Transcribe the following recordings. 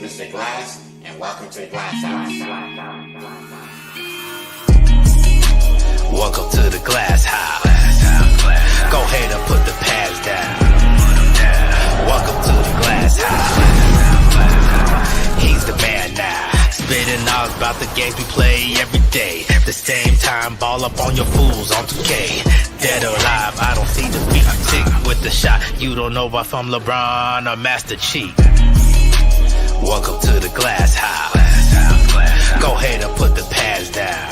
Mr. Glass, and welcome to the GLASSHouse. Welcome to the GLASSHouse. Go ahead and put the pads down. Welcome to the GLASSHouse. He's the man now. Spitting knowledge about the games we play every day. At the same time, ball up on your fools on 2K. Dead or alive, I don't see the beat. Sick with the shot. You don't know if I'm LeBron or Master Chief. Welcome to the GLASSHouse. Go ahead and put the pads down.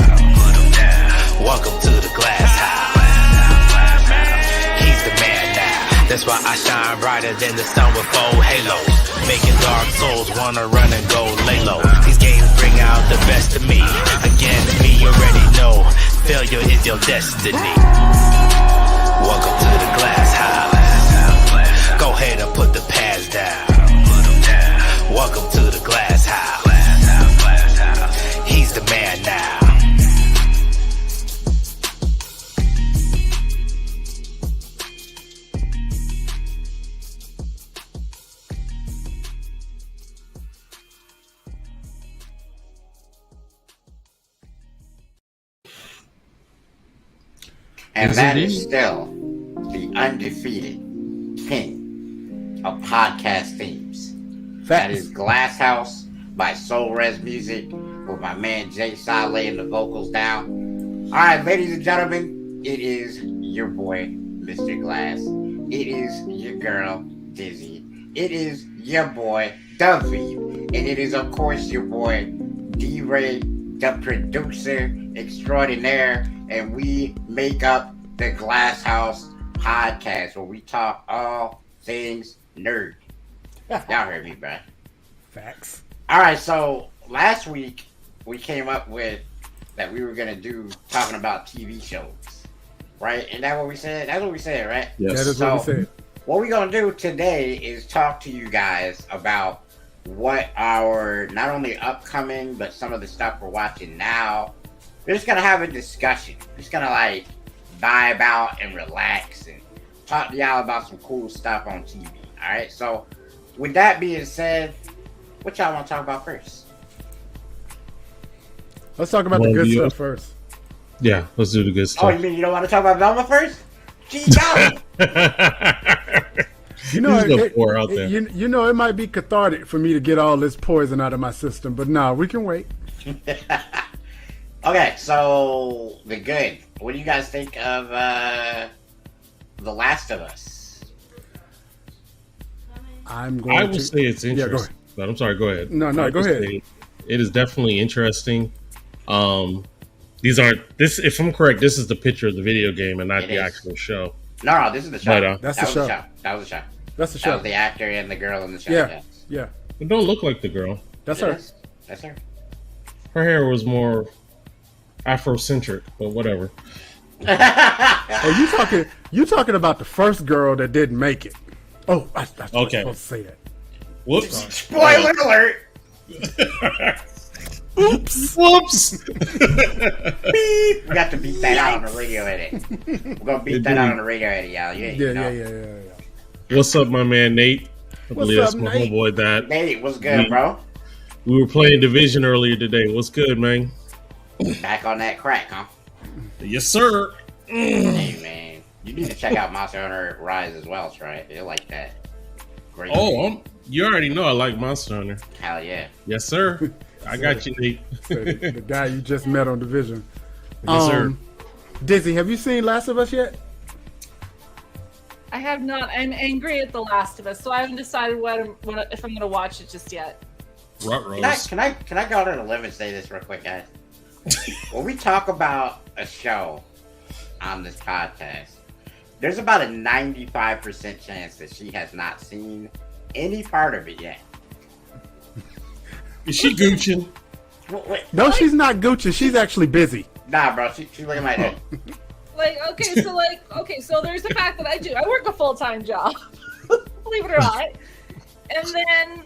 Welcome to the GLASSHouse. He's the man now. That's why I shine brighter than the sun with 4 halos. Making dark souls wanna run and go lay low. These games bring out the best of me. Against me, you already know. Failure is your destiny. Welcome to the GLASSHouse. Go ahead and put the pads down. Welcome to the GLASSHouse. He's the man now. And that is still the undefeated king of podcast themes. That is GLASSHouse by Soul Res Music with my man Jay Sale laying the vocals down. Alright, ladies and gentlemen, it is your boy, Mr. Glass. It is your girl, Dizzy. It is your boy, David. And it is, of course, your boy, D-Ray, the producer extraordinaire. And we make up the GLASSHouse Podcast, where we talk all things nerd. Y'all heard me, bro. Facts. All right, so last week we came up with that we were gonna do talking about TV shows, right? And that's what we said. That's what we said, right? Yes. That is what we said. What we're gonna do today is talk to you guys about what our not only upcoming but some of the stuff we're watching now. We're just gonna have a discussion. We're just gonna like vibe out and relax and talk to y'all about some cool stuff on TV. All right, so. With that being said, what y'all want to talk about first? Let's talk about the good stuff first. Yeah, let's do the good stuff. Oh, you mean you don't want to talk about Velma first? Gee, golly. You know, it might be cathartic for me to get all this poison out of my system, but no, we can wait. Okay, so the good. What do you guys think of The Last of Us? I would say it's interesting, but I'm sorry. Go ahead. No, go ahead. It is definitely interesting. These aren't this. If I'm correct, this is the picture of the video game and not the actual show. No, this is the show. That's the show. That was the show. That's the show. That was the actor and the girl in the show. Yeah. It don't look like the girl. That's her. That's her. Her hair was more Afrocentric, but whatever. Oh, you talking about the first girl that didn't make it? Oh, I thought you were supposed to say that. Whoops! Spoiler alert! Oops! Beep. We got to beat that out on the radio edit. We're gonna beat that out on the radio edit, y'all. Yeah. What's up, my man Nate? I believe What's that's up, my Nate? homeboy. That Nate, what's good, bro? We were playing Division earlier today. What's good, man? Back on that crack, huh? Yes, sir. Hey, man. You need to check out Monster Hunter Rise as well, right? They like that. Great. Oh, you already know I like Monster Hunter. Hell yeah. Yes, sir. I got you, Nate. The guy you just met on Division. Yes, sir. Dizzy, have you seen Last of Us yet? I have not. I'm angry at The Last of Us, so I haven't decided if I'm going to watch it just yet. Rose. Can I go out on a limb and say this real quick, guys? When we talk about a show on this podcast, there's about a 95% chance that she has not seen any part of it yet. Is she Gucci? No, she's not Gucci. She's actually busy. Nah, bro. She's looking like that. So there's the fact that I work a full-time job, believe it or not, and then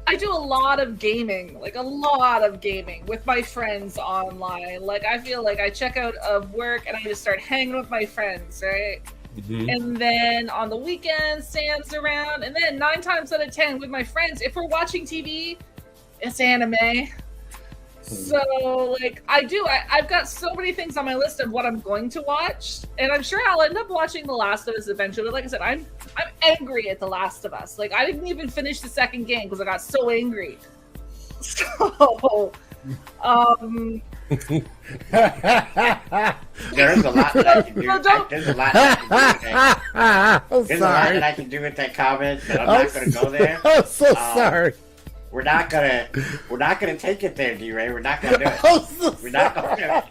I do a lot of gaming, with my friends online. Like, I feel like I check out of work and I just start hanging with my friends, right? Mm-hmm. And then on the weekends, Sam's around. And then 9 times out of 10 with my friends, if we're watching TV, It's anime. So, like, I've got so many things on my list of what I'm going to watch, and I'm sure I'll end up watching The Last of Us eventually. Like I said, I'm angry at The Last of Us. Like, I didn't even finish the second game because I got so angry. So, there's a lot that I can do. There's a lot that I can do with that. There's a lot that I can do with that comment, but I'm not going to go there. I'm so sorry. We're not gonna take it there, D-Ray. We're not gonna do it. We're not gonna.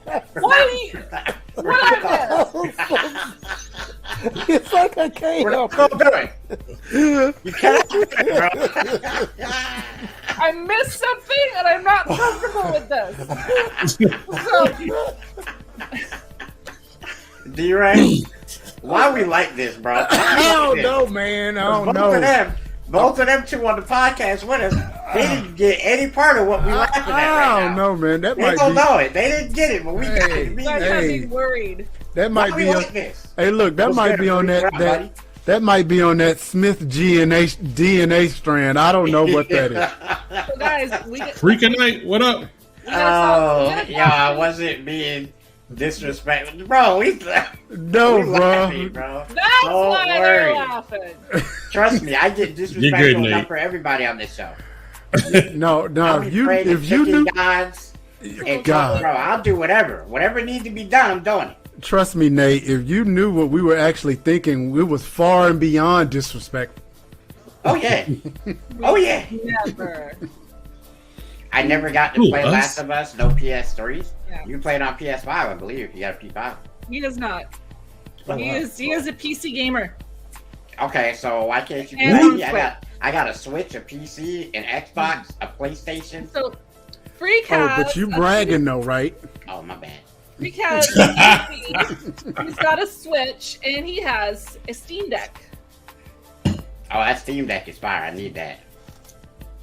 It's like I can't. We're not gonna do it. You can't do it, bro. I missed something, and I'm not comfortable with this. So, D-Ray, why we like this, bro? I don't know, man. I don't know. Both of them two on the podcast with us, they didn't get any part of what we laughing at right now. I don't know, man. That they might don't be. know it. They didn't get it, but we got it. you guys have me worried. That might be. Like this? Hey, look, that might be on that. That might be on that Smith DNA strand. I don't know what that is. So, guys, Freaking night, what up? I wasn't being disrespectful, bro. No, laughing, bro. That's Don't why worry. they're laughing. Trust me, I get disrespectful enough for everybody on this show. No. If you knew, gods, and God, bro, I'll do whatever needs to be done. I'm doing it. trust me, Nate. If you knew what we were actually thinking, it was far and beyond disrespectful. Oh yeah, oh yeah. Never. I never got to play us? Last of Us. No PS3s. Yeah. You played on PS5, I believe. If you got a PS5. He does not. He is a PC gamer. Okay, so why can't you? And I got a Switch, a PC, an Xbox, a PlayStation. So, Freak has. Oh, but you bragging though, right? Oh my bad. Freak has a PC, he's got a Switch, and he has a Steam Deck. Oh, that Steam Deck is fire. I need that.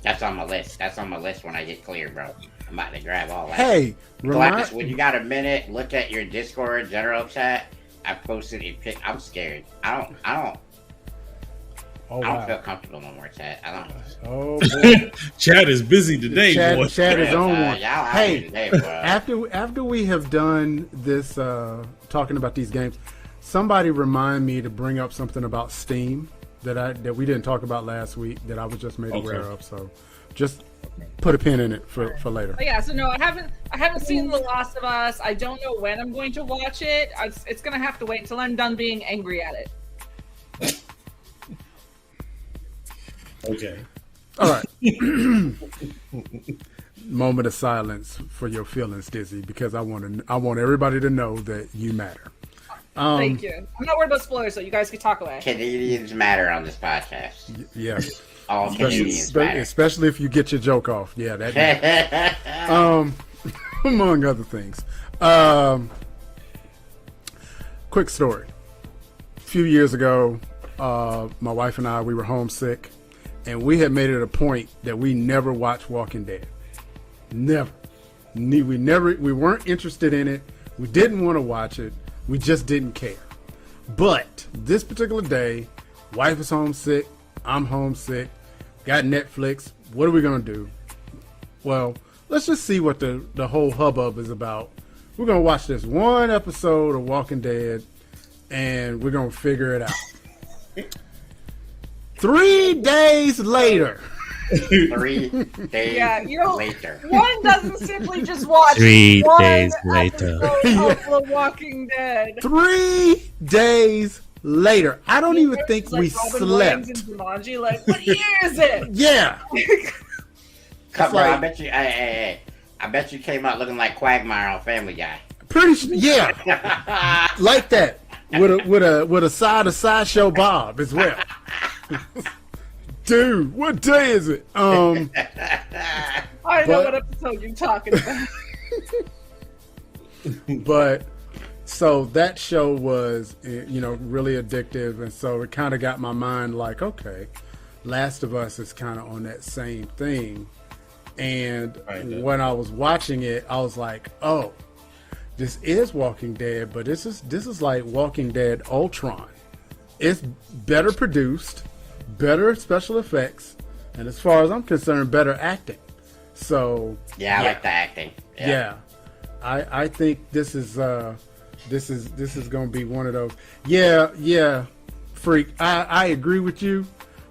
That's on my list. That's on my list when I get clear, bro. I'm about to grab all that. Hey, Galactus, when you got a minute, look at your Discord general chat. I posted a pic. I'm scared. I don't feel comfortable no more, chat. I don't. Oh, boy. Chad is busy today, boy. Chad is on one. Y'all Hey, today, bro. after we have done this, talking about these games, somebody remind me to bring up something about Steam that we didn't talk about last week that I was just made aware of. So, just put a pin in it for later. But yeah, so no, I haven't seen The Last of Us. I don't know when I'm going to watch it. It's gonna have to wait until I'm done being angry at it. Okay. All right. Moment of silence for your feelings, Dizzy, because I want everybody to know that you matter. Thank you. I'm not worried about spoilers, so you guys can talk away. Canadians matter on this podcast. Yeah. All Canadians matter. Especially if you get your joke off. Yeah, that. Among other things. Quick story. A few years ago, my wife and I, we were homesick, and we had made it a point that we never watched Walking Dead. Never. We weren't interested in it. We didn't want to watch it. We just didn't care. But this particular day, wife is homesick. I'm homesick. Got Netflix. What are we going to do? Well, let's just see what the whole hubbub is about. We're going to watch this one episode of Walking Dead, and we're going to figure it out. 3 days later. 3 days later. One doesn't simply just watch 3 one days later. episode of The Walking Dead. 3 days later. I don't even think like we Robin slept. Williams and Jumanji, like, what year is it? Yeah. Bro, like- I bet you. Hey, I bet you came out looking like Quagmire on Family Guy. Pretty sure. Yeah. Like that. With a side of Sideshow Bob as well. Dude, what day is it? I know what episode you're talking about. But so that show was, really addictive, and so it kind of got my mind like, okay, Last of Us is kind of on that same thing. And when I was watching it, I was like, oh, this is Walking Dead, but this is like Walking Dead Ultron. It's better produced, better special effects, and as far as I'm concerned, better acting. So I like the acting. Yeah. I think this is going to be one of those. Yeah, Freak. I agree with you.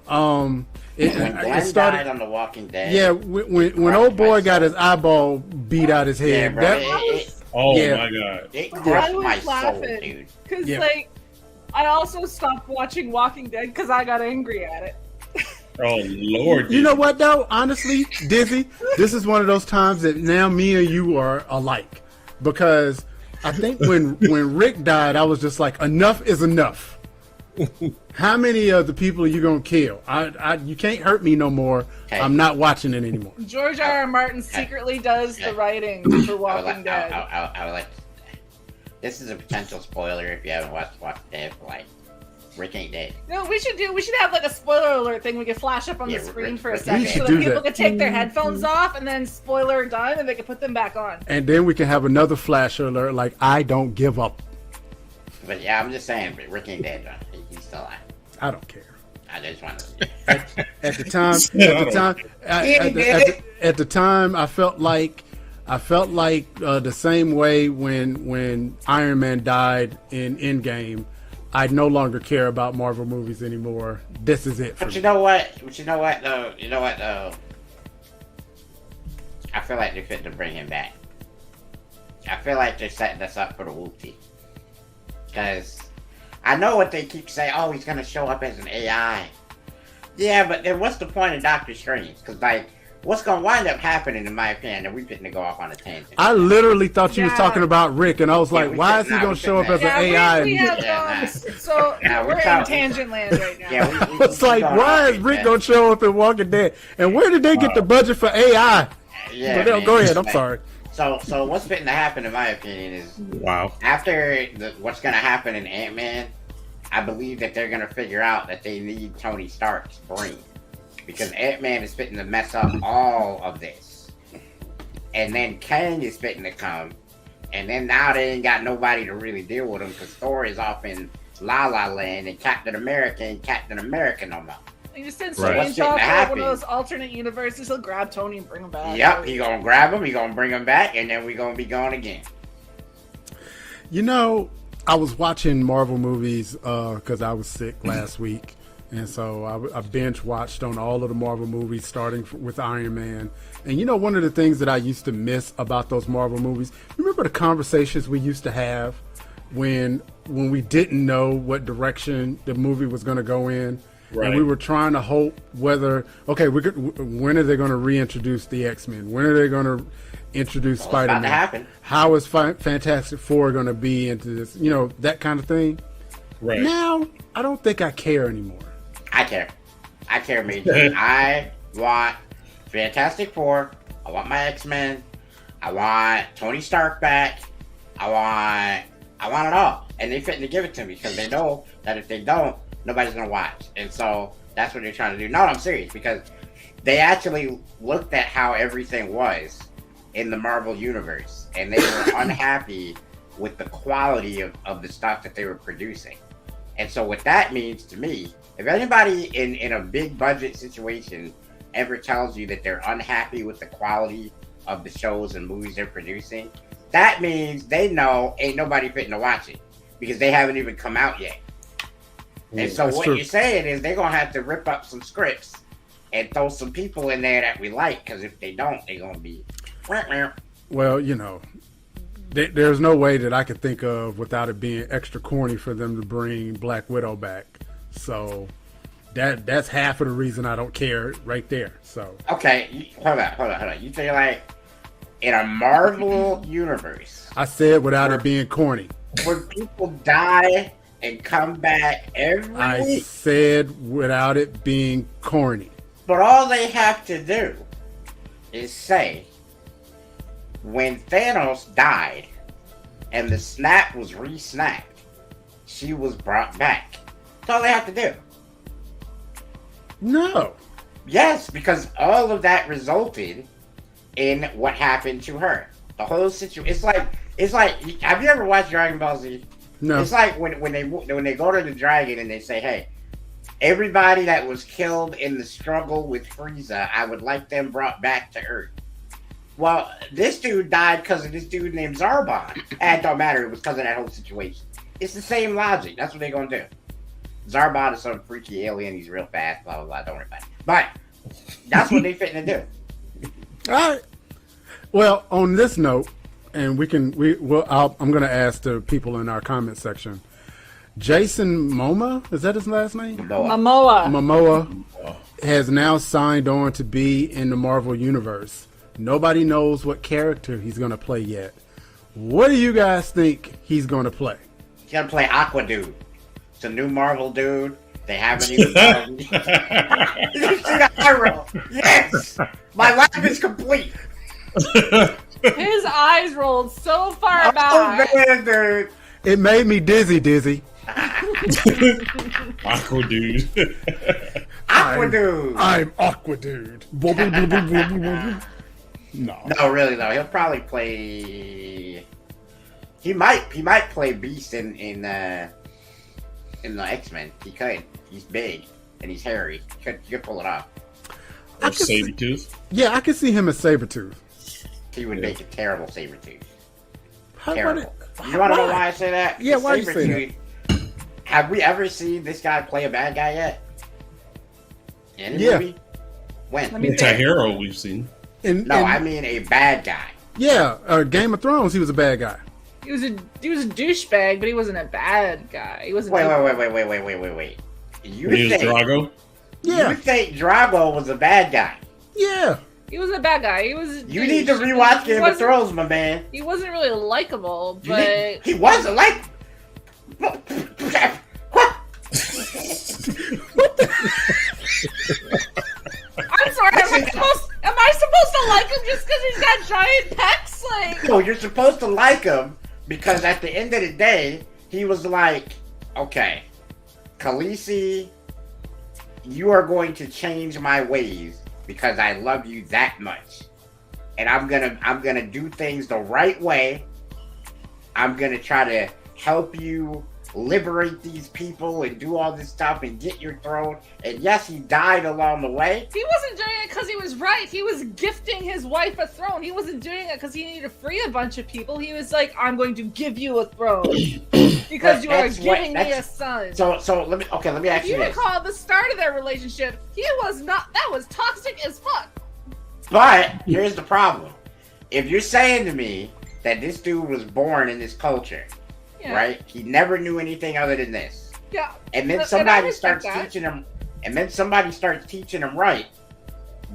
When Glenn started died on The Walking Dead. Yeah, when old boy got his eyeball beat out his head. Yeah, bro, my god! It I crushed was my soul, laughing dude. because Yeah. like I also stopped watching Walking Dead because I got angry at it. Oh Lord! You know what though? Honestly, Dizzy, this is one of those times that now me and you are alike, because I think when Rick died, I was just like, enough is enough. How many of the people are you gonna kill? You can't hurt me no more. Okay. I'm not watching it anymore. George R. Martin secretly does the writing for Walking Dead. I would like. This is a potential spoiler if you haven't watched Walking Dead. Like, Rick ain't dead. No, we should have like a spoiler alert thing we could flash up on the screen for a second, should so do that people that. could take their headphones off and then spoiler done, and they could put them back on. And then we can have another flash alert like, I don't give up. But yeah, I'm just saying, Rick ain't dead, John. He's still alive. I don't care. I just want to. At the time, I felt like the same way when Iron Man died in Endgame. I no longer care about Marvel movies anymore. This is it for But me. you know what? Though? I feel like they're fitting to bring him back. I feel like they're setting us up for the Wookiee. Because I know what they keep saying. Oh, he's going to show up as an AI. Yeah, but then what's the point of Doctor Strange? Because, like, what's going to wind up happening, in my opinion, and we're fitting to go off on a tangent. I literally thought you was Yeah. talking about Rick, and I was like, we why is shouldn't- he nah, going we to show up as shouldn't an Yeah, AI? we have Yeah, nah. so Nah, we're in talking- tangent land right now. Yeah, It's like, why is Rick going to show up in Walking Dead? And where did they get the budget for AI? Yeah, But man, go ahead, I'm like- sorry. So what's fitting to happen, in my opinion, is Wow! after what's going to happen in Ant-Man, I believe that they're going to figure out that they need Tony Stark's brain. Because Ant-Man is fitting to mess up all of this. And then Kang is fitting to come. And then now they ain't got nobody to really deal with him because Thor is off in La La Land and Captain America ain't Captain America no more. You just send Right. Strange off to one happen. of those alternate universes. He'll grab Tony and bring him back. Yep, he gonna grab him, he gonna bring him back, and then we gonna be gone again. You know, I was watching Marvel movies because I was sick last week. And so I binge watched on all of the Marvel movies, starting with Iron Man. And you know, one of the things that I used to miss about those Marvel movies, remember the conversations we used to have when we didn't know what direction the movie was going to go in? Right. And we were trying to hope when are they going to reintroduce the X-Men? When are they going to introduce Well, it's about to Spider-Man? happen. How is Fantastic Four going to be into this? You know, that kind of thing. Right. Now, I don't think I care anymore. I care, Major. I want Fantastic Four. I want my X-Men. I want Tony Stark back. I want it all. And they fitting to give it to me because they know that if they don't, nobody's gonna watch. And so that's what they're trying to do. No, I'm serious, because they actually looked at how everything was in the Marvel universe, and they were unhappy with the quality of the stuff that they were producing. And so what that means to me, if anybody in a big budget situation ever tells you that they're unhappy with the quality of the shows and movies they're producing, that means they know ain't nobody fitting to watch it because they haven't even come out yet. And so That's what true. you're saying is they're going to have to rip up some scripts and throw some people in there that we like, because if they don't, they're going to be... Well, you know, there's no way that I could think of without it being extra corny for them to bring Black Widow back. So that's half of the reason I don't care right there. So Okay, hold on. You say, like, in a Marvel universe, I said without it being corny. where people die and come back every I week, said without it being corny. but all they have to do is say, when Thanos died and the snap was re-snapped, she was brought back. That's all they have to do. No. Yes, because all of that resulted in what happened to her. The whole situation. It's like. Have you ever watched Dragon Ball Z? No. It's like when they go to the dragon and they say, "Hey, everybody that was killed in the struggle with Frieza, I would like them brought back to Earth." Well, this dude died because of this dude named Zarbon. And it don't matter. It was because of that whole situation. It's the same logic. That's what they're going to do. Zarbon is some freaky alien. He's real fast. Blah, blah, blah. Don't worry about it. But that's what they fitting to do. All right. Well, on this note, and I'm going to ask the people in our comment section. Jason Momoa, is that his last name? Momoa has now signed on to be in the Marvel Universe. Nobody knows what character he's going to play yet. What do you guys think he's going to play? He's going to play Aqua Dude. It's a new Marvel dude. They haven't even done. You see the arrow? Yes! My life is complete. His eyes rolled so far back. Oh, man, dude. It made me dizzy. Aqua Dude. Aqua Dude. I'm Aqua Dude. No, really though. He'll probably play. He might play Beast in the X-Men. He could. He's big and he's hairy. He could pull it off. Or Sabretooth. Yeah, I could see him as Sabretooth. He would make a terrible Sabretooth. How Terrible. You want to know why I say that? Yeah, why do you say that? Have we ever seen this guy play a bad guy yet? In a movie? When? Antihero we've seen. I mean a bad guy. Yeah, Game of Thrones, he was a bad guy. He was a douchebag, but he wasn't a bad guy. He wasn't. Wait. You He was think Drago? Yeah. You think Drago was a bad guy? Yeah. He was a bad guy. He was. You need to rewatch Game of Thrones, my man. He wasn't really likable, but He wasn't like. What? I'm sorry. Am I supposed to like him just because he's got giant pecs? Like, No, you're supposed to like him because at the end of the day, he was like, okay, Khaleesi, you are going to change my ways because I love you that much. And I'm gonna do things the right way. I'm gonna try to help you liberate these people and do all this stuff and get your throne. And yes, he died along the way. he wasn't doing it because he was right. He was gifting his wife a throne. He wasn't doing it because he needed to free a bunch of people. He was like, I'm going to give you a throne because you are giving me a son. So let me ask If you you this. recall the start of their relationship, that was toxic as fuck. But here's the problem. If you're saying to me that this dude was born in this culture, Yeah. right? He never knew anything other than this. Yeah. And then And I somebody respect starts that. teaching him right.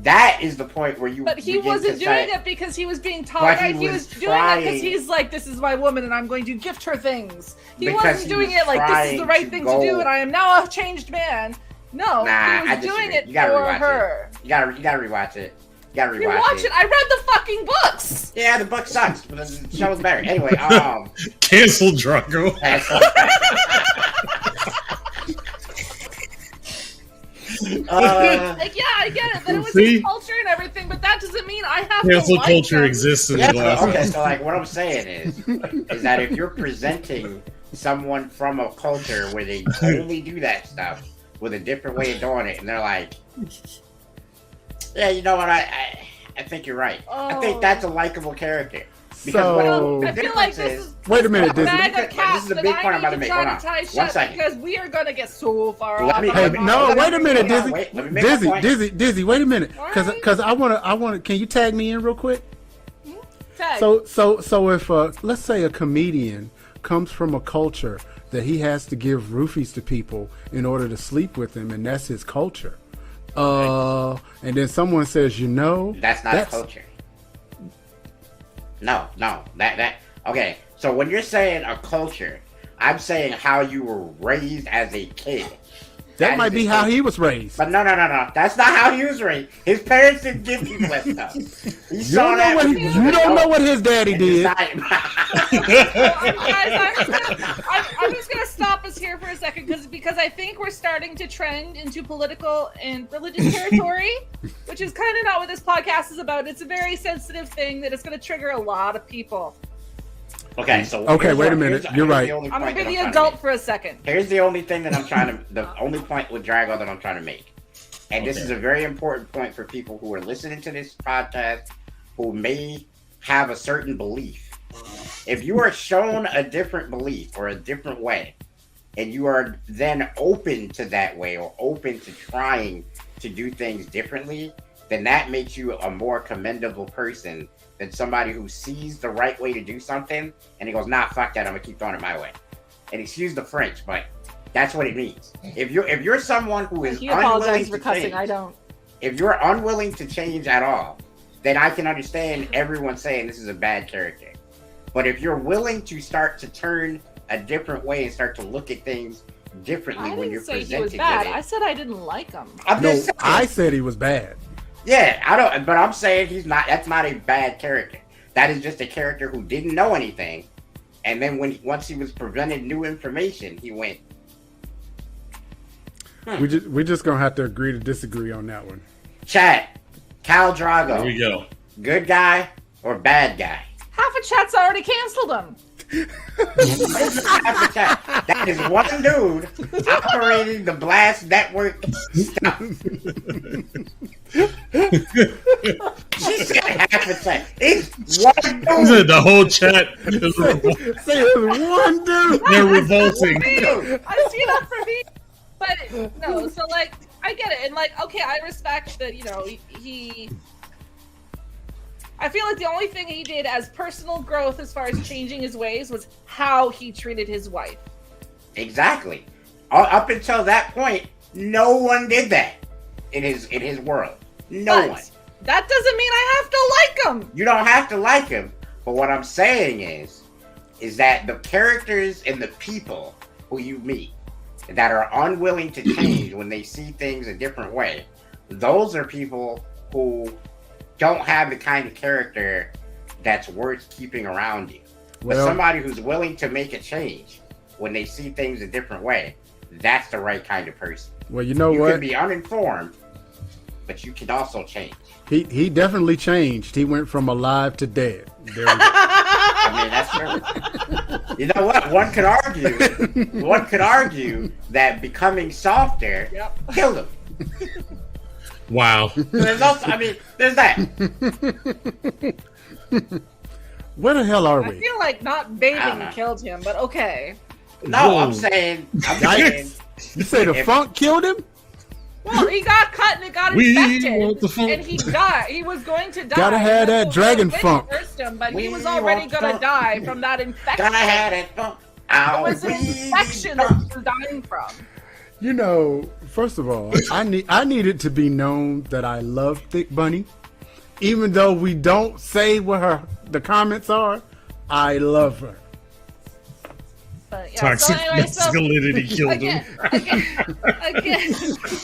That is the point where you But he begin wasn't to doing say, it because he was being taught But right. he He was was doing it because trying- he's like, this is my woman and I'm going to gift her things. He Because wasn't he doing was it like, this is the trying right to thing go- to do and I am now a changed man. No, Nah, he I was doing disagree. it You gotta for rewatch her. You gotta rewatch it. You gotta You rewatch watch it. I read the fucking books. Yeah, the book sucks, but the show is better. Anyway, Cancel Drago. Like, yeah, I get it. That it was See? his culture and everything, but that doesn't mean I have Cancel to like culture him. exists in Yeah, the glass. okay, so like what I'm saying is that if you're presenting someone from a culture where they only do that stuff with a different way of doing it, and they're like, yeah, you know what, I think you're right. I think that's a likable character. Because So- I feel like this is Wait a minute, a Disney. bag This of is cats the that big point I I'm about to need make. to try Hold to on. tie 1 shut second. because we are gonna get so far Let off. me- on Hey, let our- me- no, let me- wait a minute, hold on, Dizzy. wait, let me make my point. Dizzy, wait a minute. Alright. Cause I wanna, can you tag me in real quick? Tag. So if let's say a comedian comes from a culture that he has to give roofies to people in order to sleep with them, and that's his culture. And then someone says, That's not a culture. No, that okay. So when you're saying a culture, I'm saying how you were raised as a kid. That might be how he was raised. But no. That's not how he was raised. His parents didn't give people that stuff. He You saw don't that know what when he was an you don't know adult what his daddy and did. decided- I'm just gonna stop us here for a second because I think we're starting to trend into political and religious territory, which is kind of not what this podcast is about. It's a very sensitive thing that is going to trigger a lot of people. Okay, so Okay, here's wait a what- minute. here's You're the right. only I'm gonna point be that the trying to adult make. for a second. Here's the only thing that the only point with Drago that I'm trying to make. And this Okay. is a very important point for people who are listening to this podcast, who may have a certain belief, if you are shown a different belief or a different way, and you are then open to that way or open to trying to do things differently, then that makes you a more commendable person than somebody who sees the right way to do something and he goes, nah, fuck that, I'm gonna keep doing it my way. And excuse the French, but that's what it means. If you're someone who is unwilling to change, I don't. if you're unwilling to change at all, then I can understand everyone saying this is a bad character. But if you're willing to start to turn a different way and start to look at things differently when you're presented I didn't say he was bad. I said I didn't like him. I said he was bad. Yeah, I don't. But I'm saying he's not. That's not a bad character. That is just a character who didn't know anything, and then once he was presented new information, he went. We're just gonna have to agree to disagree on that one. Chat, Khal Drogo. Here we go. Good guy or bad guy? Half of chat's already canceled him. That is one dude operating the Blast Network stuff. She said half a chat. It's one dude. The whole chat is Say it was one dude. They're revolting. I see that for me. But no, so like I get it, and like okay, I respect that. You know, he. I feel like the only thing he did as personal growth, as far as changing his ways, was how he treated his wife. Exactly. Up until that point, no one did that in his world. No one. That doesn't mean I have to like him. You don't have to like him. But what I'm saying is that the characters and the people who you meet that are unwilling to change when they see things a different way, those are people who don't have the kind of character that's worth keeping around you. But somebody who's willing to make a change when they see things a different way, that's the right kind of person. Well, you know you what? You can be uninformed, but you can also change. He definitely changed. He went from alive to dead. There we go. I mean, that's true. You know what? One could argue that becoming softer killed him. Wow. There's also, there's that. Where the hell are we? I feel like not bathing killed him, but okay. No, I'm saying. You say the funk killed him? Well, he got cut and it got infected, and he died. He was going to die. Gotta have that dragon funk. But he was already gonna die from that infection. Gotta have that funk. It was an infection that he was dying from. You know, first of all, I need it to be known that I love Thick Bunny, even though we don't say what the comments are. I love her. But, yeah, Toxic masculinity killed him. Again.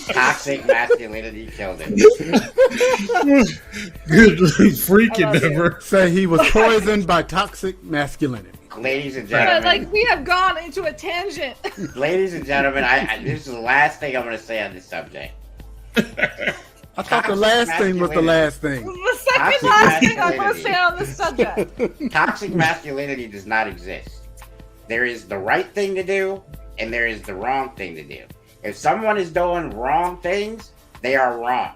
Toxic masculinity killed him. Freaking never. Say he was poisoned by toxic masculinity. Ladies and gentlemen. Like, we have gone into a tangent. Ladies and gentlemen, this is the last thing I'm going to say on this subject. I thought the last thing was the last thing. The second last thing I'm going to say on this subject. Toxic masculinity does not exist. There is the right thing to do, and there is the wrong thing to do. If someone is doing wrong things, they are wrong.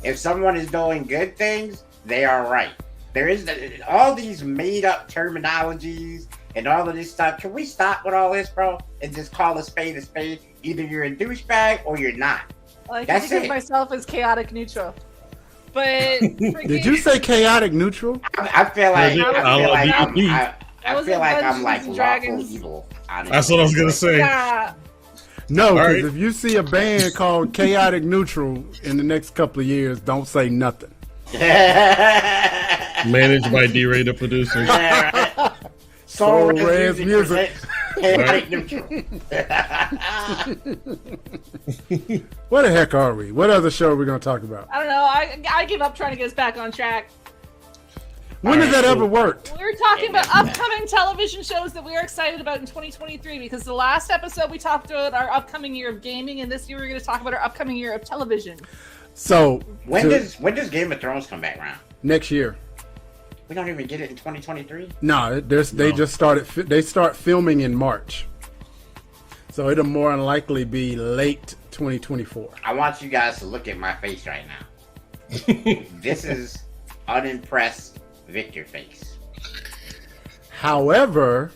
If someone is doing good things, they are right. There is all these made-up terminologies and all of this stuff. Can we stop with all this, bro, and just call a spade a spade? Either you're a douchebag or you're not. I can think of myself as chaotic neutral. But did you say chaotic neutral? I feel like I'm like lawful evil. Honestly. That's what I was gonna say. Yeah. No, because if you see a band called Chaotic Neutral in the next couple of years, don't say nothing. Managed by D-Rated producers. Soul Res Music. Chaotic Neutral. Where the heck are we? What other show are we going to talk about? I don't know. I give up trying to get us back on track. When has that ever worked? We were talking about upcoming television shows that we are excited about in 2023, because the last episode we talked about our upcoming year of gaming, and this year we're going to talk about our upcoming year of television. So when does Game of Thrones come back around? Next year. We don't even get it in 2023? No, they just started. They start filming in March, so it'll more than likely be late 2024. I want you guys to look at my face right now. This is unimpressed Victor face. However,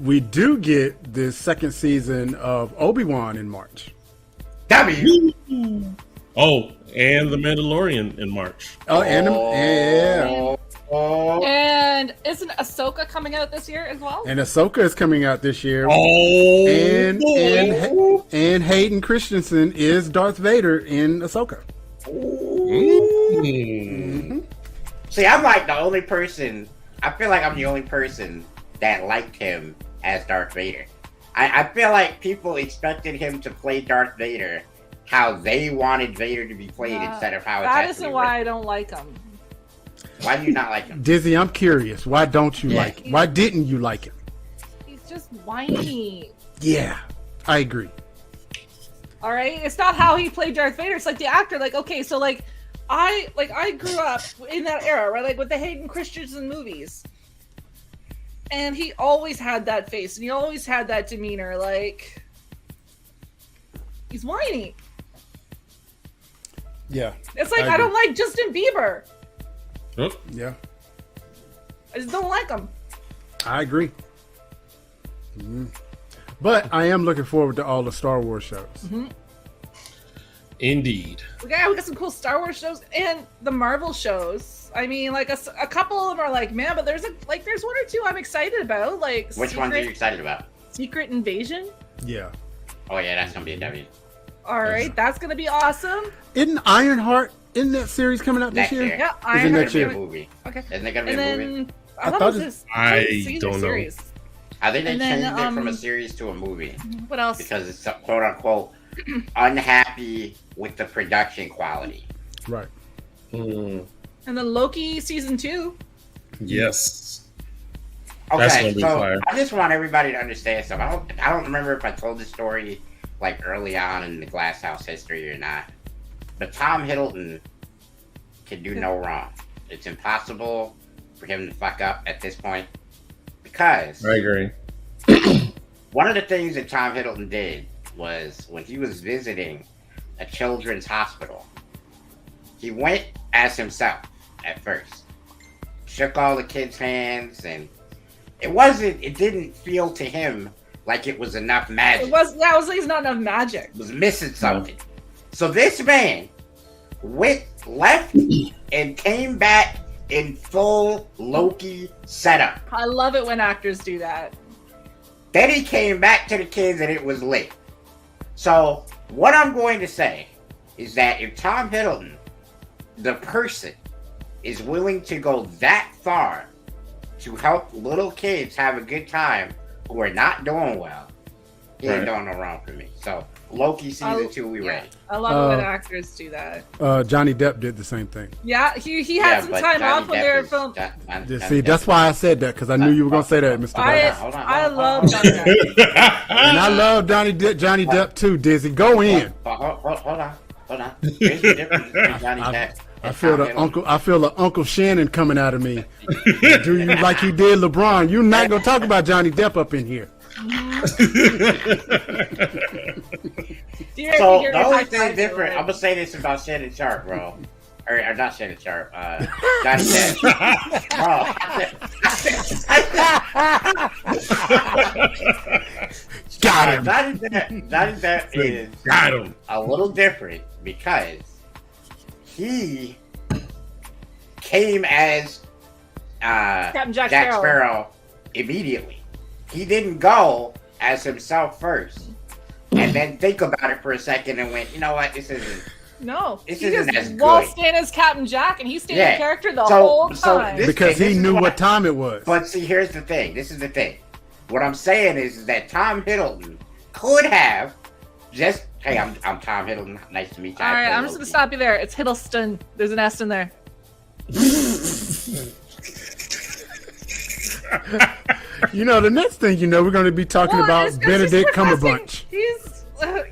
we do get the second season of Obi-Wan in March. W. Oh, and The Mandalorian in March. Oh, yeah. And isn't Ahsoka coming out this year as well? And Ahsoka is coming out this year. Oh, And Hayden Christensen is Darth Vader in Ahsoka. Mm. See, I'm like the only person. I feel like I'm the only person that liked him as Darth Vader. I feel like people expected him to play Darth Vader how they wanted Vader to be played instead of how it's that actually isn't why written. I don't like him. Why do you not like him? Dizzy, I'm curious. Why don't you like him? Why didn't you like him? He's just whiny. Yeah, I agree. All right, it's not how he played Darth Vader. It's like the actor. Like, okay, so I grew up in that era, right? Like with the Hayden Christensen movies, and he always had that face, and he always had that demeanor. Like, he's whiny. Yeah. It's like I I don't like Justin Bieber. Oh, Yeah, I just don't like him. I agree. Mhm. But I am looking forward to all the Star Wars shows. indeed. We got some cool Star Wars shows and the Marvel shows. I mean, like a couple of them are like, man, but there's one or two I'm excited about. Like, Which ones are you excited about? Secret Invasion. Yeah. Oh yeah, that's gonna be a W. All right, that's gonna be awesome. Isn't Ironheart in that series coming out this Next year? year. Yeah, Is it Ironheart. next year? It's gonna be a movie. Okay. Isn't it gonna be And a movie? then I thought thought it it- was I season don't know. series. I think they and then, changed it from a series to a movie What else? because it's quote unquote unhappy with the production quality. Right. Mm, And then Loki season 2. yes. That's Okay, gonna be so fire. I just want everybody to understand something. I don't remember if I told this story like early on in the GLASSHouse history or not. But Tom Hiddleston can do no wrong. It's impossible for him to fuck up at this point because I agree. one of the things that Tom Hiddleston did was when he was visiting a children's hospital, he went as himself at first, shook all the kids' hands, and it didn't feel to him like it was enough magic. It was like it's not enough magic. It was missing something. So this man left and came back in full Loki setup. I love it when actors do that. Then he came back to the kids and it was lit. So what I'm going to say is that if Tom Hiddleston, the person, is willing to go that far to help little kids have a good time who are not doing well, he ain't doing no wrong for me. So Loki season 2, we ready. I love it when actors do that. Johnny Depp did the same thing. Yeah, he had some but time Johnny off when Depp they were is- filming. See, that's why I said that, because I knew you were going to say that, Mr. Depp. I love Johnny Depp. And I love Johnny Depp too, Dizzy. Go in. Hold on. Here's the difference between Johnny Depp I and feel Tom the Hiddleston. Uncle Shannon coming out of me. Do you like you did LeBron? You're not gonna talk about Johnny Depp up in here. So the only thing different, I'm gonna say this about Shannon Sharp, bro. Or not Shannon Sharp, Johnny Depp. Got him. Johnny Depp is Got him. a little different because he came as Captain Jack Sparrow immediately. He didn't go as himself first and then think about it for a second and went, you know what, this isn't. No, This he isn't just as wall good. stand as Captain Jack, and he stayed Yeah. in character the So- whole so time. this- Because this he is knew why- what time it was. But see, here's the thing. This is the thing. What I'm saying is that Tom Hiddleston could have just, hey, I'm Tom Hiddleston. Nice to meet you. All right, I'm just gonna stop you there. It's Hiddleston. There's an S in there. You know, the next thing you know, we're going to be talking about it's Benedict just requesting- Cumberbatch. He's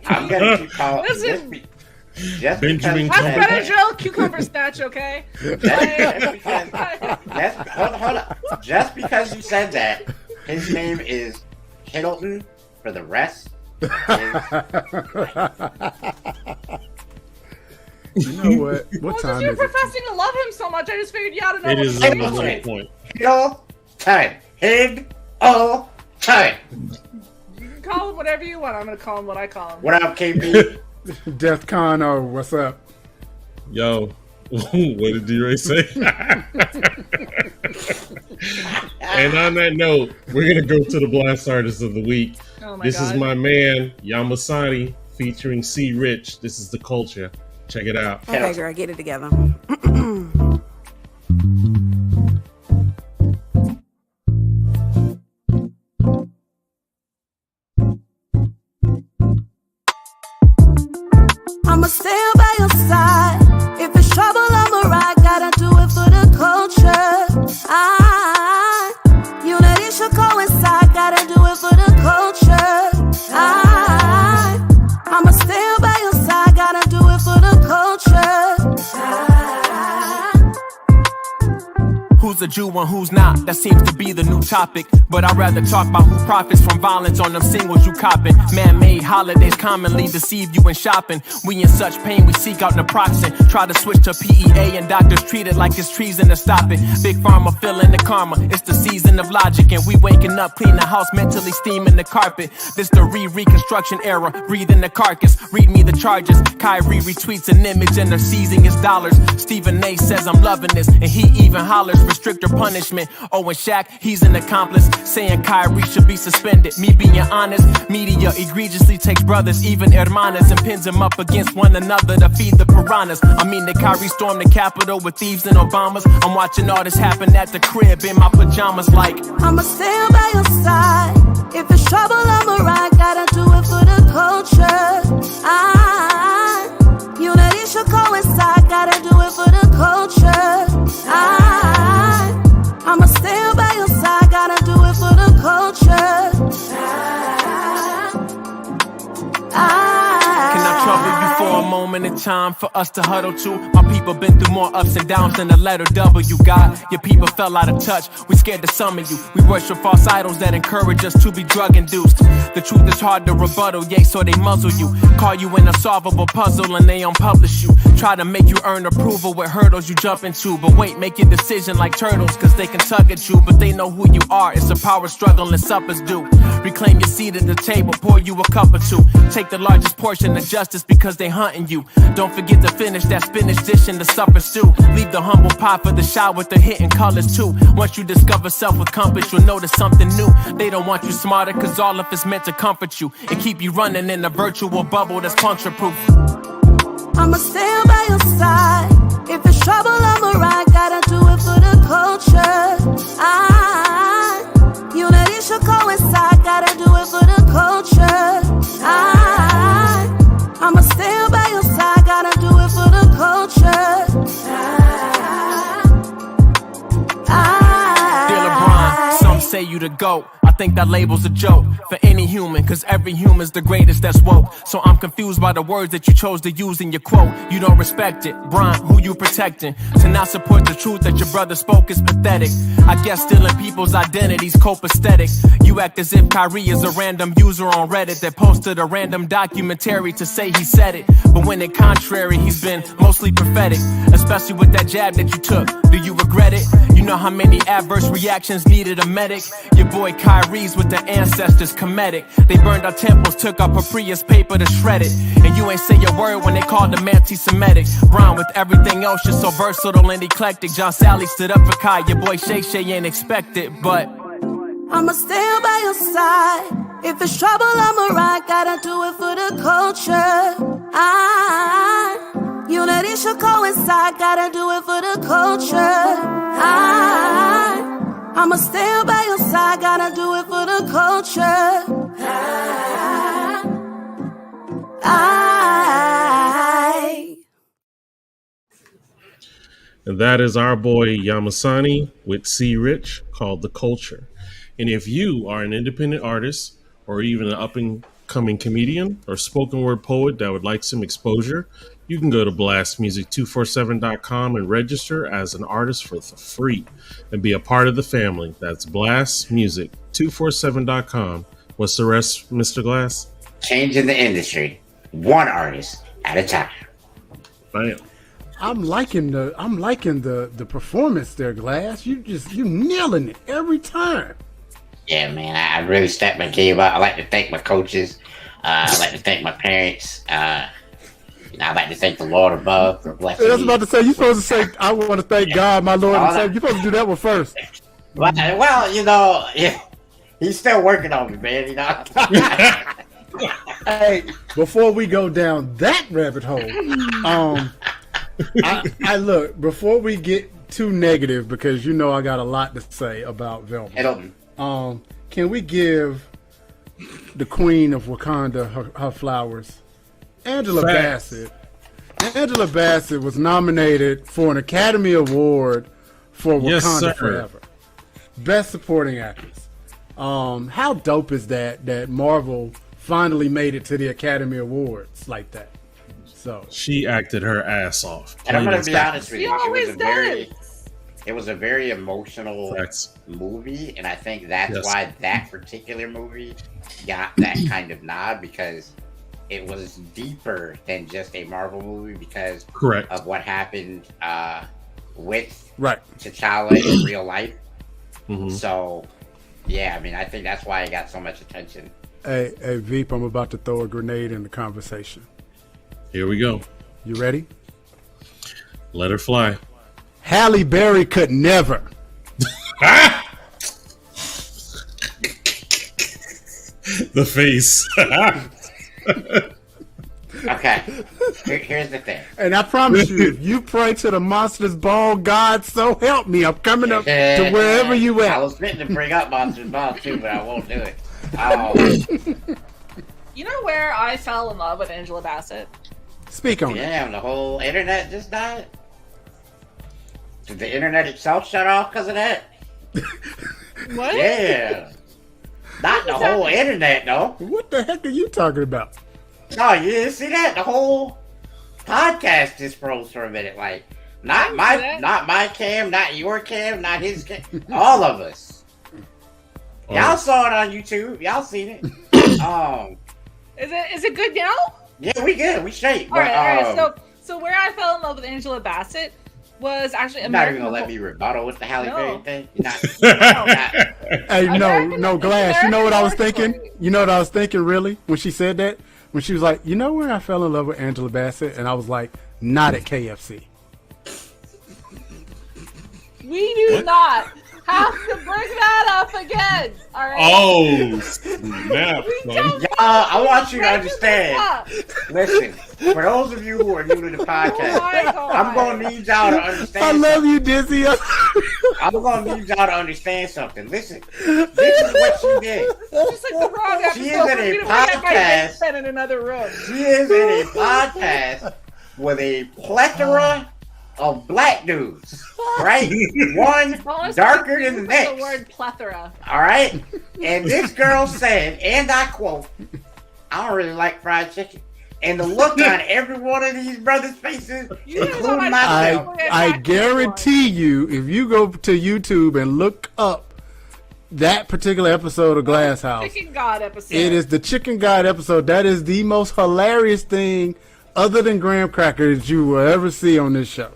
I'm gonna keep calling. Listen. Just Benjamin because. that's Benadryl cucumber snatch, okay? Hold on. Just because you said that, his name is Hiddleston for the rest. You know what? What Well, time you're is it? professing to love him so much, I just figured you ought to know It what is to a say. little point. Head all time. Head all time. You can call him whatever you want. I'm going to call him what I call him. What up, KB? Death Con, what's up? Yo, what did D-Ray say? And on that note, we're going to go to the Blast Artist of the Week. Oh my This God. is my man, Yamasani, featuring C. Rich. This is The Culture. Check it out. Okay, girl, get it together. I'ma stand by your side. If it's trouble, I'ma ride. Gotta do it for the culture. Unity should coincide. Gotta do it for the culture. I'ma stand by your side. Gotta do it for the culture. Who's a Jew and who's not? That seems to be the new topic. But I'd rather talk about who profits from violence on them singles you copping. Man-made holidays commonly deceive you in shopping. We in such pain, we seek out naproxen. Try to switch to PEA and doctors treat it like it's treason to stop it. Big Pharma feeling the karma. It's the season of logic and we waking up, clean the house, mentally steaming the carpet. This the reconstruction era, breathing the carcass. Read me the charges. Kyrie retweets an image and they're seizing his dollars. Stephen A says I'm loving this and he even hollers restrict or punishment. Oh, and Shaq, he's an accomplice, saying Kyrie should be suspended. Me being honest, media egregiously takes brothers, even hermanas, and pins them up against one another to feed the piranhas. I mean that Kyrie stormed the Capitol with thieves and Obamas. I'm watching all this happen at the crib in my pajamas like I'ma stand by your side. If it's trouble, I'ma ride. Gotta do it for the culture. Unity should coincide. Gotta do it for the culture. I'ma stand by your side. Gotta do it for the culture. Can I trouble you for a moment in time for us to huddle to? My people been through more ups and downs than the letter W. God, your people fell out of touch. We scared to summon you. We worship false idols that encourage us to be drug induced. The truth is hard to rebuttal, yay, so they muzzle you. Call you an unsolvable puzzle and they unpublish you. Try to make you earn approval with hurdles you jump into. But wait, make your decision like turtles, cause they can tug at you. But they know who you are, it's a power struggle and suppers do. Reclaim your seat at the table, pour you a cup or two. Take the largest portion of justice because they hunting you. Don't forget to finish that spinach dish in the supper stew. Leave the humble pie for the shot with the hitting colors too. Once you discover self with compass, you'll notice something new. They don't want you smarter cause all of it's meant to comfort you and keep you running in a virtual bubble that's puncture proof. I'ma stand by your side. If it's trouble, I'ma ride. Gotta do it for the culture. Unity should coincide. Gotta do it for the culture. I'ma stand by your side. Gotta do it for the culture. Dear LeBron, some say you the GOAT. I think that label's a joke for any human, cause every human's the greatest that's woke. So I'm confused by the words that you chose to use in your quote. You don't respect it, Bron, who you protecting? To not support the truth that your brother spoke is pathetic. I guess stealing people's identities copacetic. You act as if Kyrie is a random user on Reddit that posted a random documentary to say he said it. But when in contrary, he's been mostly prophetic, especially with that jab that you took. Do you regret it? You know how many adverse reactions needed a medic? Your boy Kyrie's with the ancestors comedic. They burned our temples, took our Prius paper to shred it. And you ain't say a word when they called them anti-Semitic. Brown with everything else, you're so versatile and eclectic. John Sally stood up for Kai, your boy Shay Shay ain't expected, but I'ma stand by your side. If it's trouble, I'ma ride. Gotta do it for the culture. Unity should coincide. Gotta do it for the culture. I'ma stand by your side. Gotta do it for the culture. And that is our boy Yamasani with C. Rich, called The Culture. And if you are an independent artist or even an up-and-coming comedian or spoken word poet that would like some exposure, you can go to blastmusic247.com and register as an artist for free and be a part of the family. That's blastmusic247.com. What's the rest, Mr. Glass? Changing the industry, one artist at a time. Bam. I'm liking the performance there, Glass. You nailing it every time. Yeah, man, I really stepped my game up. I like to thank my coaches. I like to thank my parents. I like to thank the Lord above for blessing I was me. about to say, you're supposed to say, I want to thank God, my Lord and Savior. You're supposed to do that one first. Well, yeah, he's still working on me, man. You know. Hey, before we go down that rabbit hole, I look, before we get too negative, because I got a lot to say about Velma. Can we give the Queen of Wakanda her flowers? Angela Bassett. Angela Bassett was nominated for an Academy Award for Wakanda Forever. Best Supporting Actress. How dope is that Marvel finally made it to the Academy Awards like that? So she acted her ass off. And I'm gonna be honest with you, It was a very emotional movie, and I think that's why that particular movie got that kind of nod, because it was deeper than just a Marvel movie because of what happened with T'Challa in real life. Mm-hmm. So, yeah, I mean, I think that's why it got so much attention. Hey, Veep, I'm about to throw a grenade in the conversation. Here we go. You ready? Let her fly. Halle Berry could never. The face. Okay, here's the thing. And I promise you, if you pray to the monsters ball, God so help me, I'm coming up to wherever you at. I was fitting to bring up monsters ball too, but I won't do it. You know where I fell in love with Angela Bassett? Speak on it. Damn, the whole internet just died. Did the internet itself shut off because of that? What? Yeah. Not the whole internet, though. What the heck are you talking about? No, you didn't see that? The whole podcast just froze for a minute. Like, not my cam, not your cam, not his cam. All of us. Y'all saw it on YouTube. Y'all seen it. Is it good now? Yeah, we good. We straight. All right. So where I fell in love with Angela Bassett was actually You're not even gonna let me rebuttal with the Halle Berry thing. Hey, no, Glass. You know what I was thinking? You know what I was thinking, really, when she said that? When she was like, you know where I fell in love with Angela Bassett? And I was like, not at KFC. We do not have to bring that up again. All right. Oh, snap. I want you to understand. Listen, for those of you who are new to the podcast, I'm going to need y'all to understand. I love you, Dizzy. I'm going to need y'all to understand something. Listen, this is what she did. Just like the wrong episode. She is in a podcast. In another room. She is in a podcast with a plethora of black dudes, right? One darker than the next. The word plethora. All right? And this girl said, and I quote, I don't really like fried chicken. And the look on every one of these brothers' faces, including myself. I guarantee you, if you go to YouTube and look up that particular episode of Glass House, Chicken God episode. It is the Chicken God episode. That is the most hilarious thing other than graham crackers you will ever see on this show.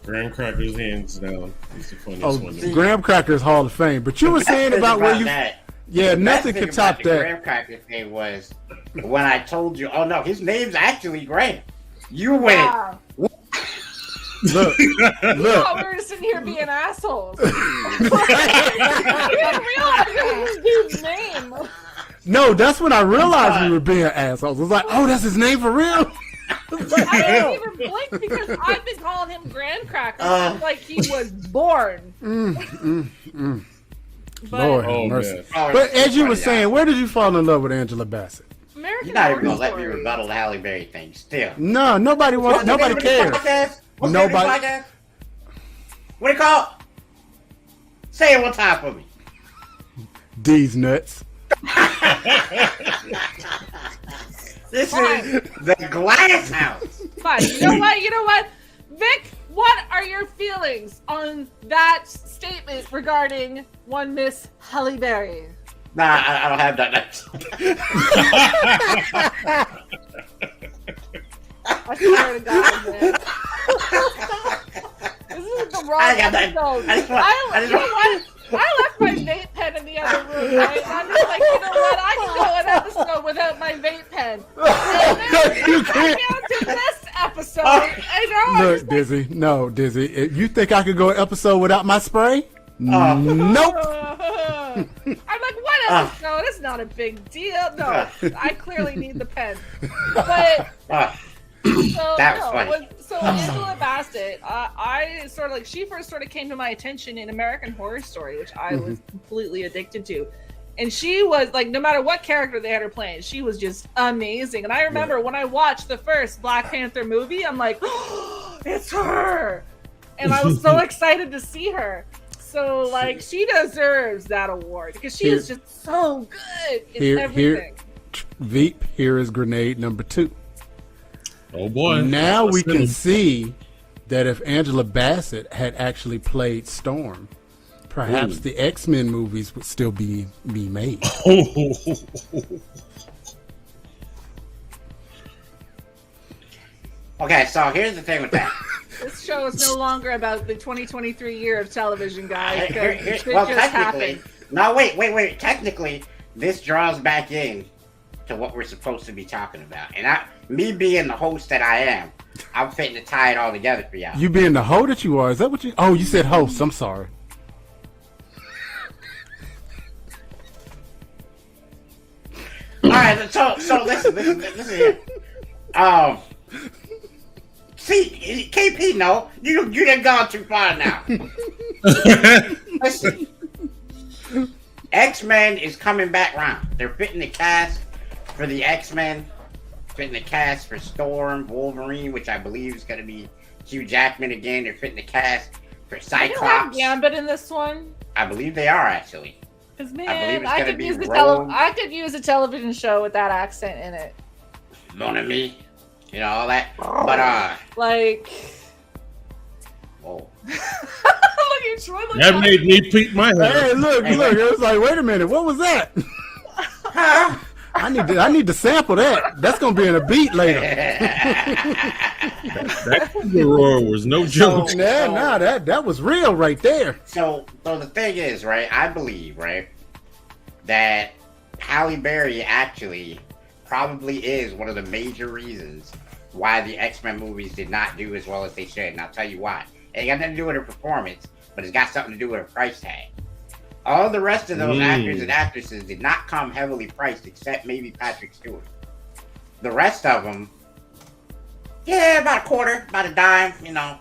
Graham Crackers, hands down. It's the funniest one. Graham Crackers Hall of Fame. But you were saying about where you... Yeah, nothing could top that. The Graham Cracker thing was when I told you, oh no, his name's actually Graham. You went. Wow. Look. We were just sitting here being assholes. We didn't realize it was his dude's name. No, that's when I realized we were being assholes. I was like, oh, that's his name for real? I didn't even blink because I've been calling him Graham Cracker like he was born. Lord have mercy. But as you were saying, where did you fall in love with Angela Bassett? American You're not even gonna Horror let me rebuttal the Halle Berry thing. Still, no, nobody wants. Nobody cares. What's Nobody. The what it called? Say it one time for me. D's nuts. This is the Glass House. Fine. You know what? Vic, what are your feelings on that statement regarding one Miss Halle Berry? Nah, I don't have that. I swear to God, man. I got that. episode. I just want- You know what? I left my vape pen in the other room, right? And I'm just like, you know what? I can go an episode without my vape pen. You can't. Down to this episode. I know. Look, Dizzy. No, Dizzy. If you think I could go an episode without my spray? Nope. I'm like, what episode? It's not a big deal. No, I clearly need the pen. But so That was funny. So Angela Bassett, I sort of like, she first sort of came to my attention in American Horror Story, which I was completely addicted to. And she was like, no matter what character they had her playing, she was just amazing. And I remember when I watched the first Black Panther movie, I'm like, oh, it's her. And I was so excited to see her. So like, she deserves that award because she is just so good in everything. Veep, here is grenade number 2. Oh boy. Now we can see that if Angela Bassett had actually played Storm, perhaps the X-Men movies would still be made. Okay, so here's the thing with that. This show is no longer about the 2023 year of television, guys. Well, technically, no, wait. Technically, this draws back in to what we're supposed to be talking about. And me being the host that I am, I'm fitting to tie it all together for y'all. You being the hoe that you are, is that what you... Oh, you said host. I'm sorry. All right, so listen here. See, KP, no, you done gone too far now. Listen, X-Men is coming back round. They're fitting the cast for the X-Men, fitting the cast for Storm, Wolverine, which I believe is going to be Hugh Jackman again. They're fitting the cast for Cyclops. They don't have Gambit in this one. I believe they are actually. Because man, I believe it's I gonna could be use Rogue. I could use a television show with that accent in it. Mon ami, you know all that. But like, whoa. look at Troy. Look That at made me peek my head. Hey, look. It was like, wait a minute. What was that? I need to sample that. That's going to be in a beat later. That roar was no joke. That was real right there. So the thing is, right? I believe, right, that Halle Berry actually probably is one of the major reasons why the X-Men movies did not do as well as they should. And I'll tell you why. It ain't got nothing to do with her performance, but it's got something to do with her price tag. All the rest of those actors and actresses did not come heavily priced, except maybe Patrick Stewart. The rest of them, about a quarter, about a dime, you know.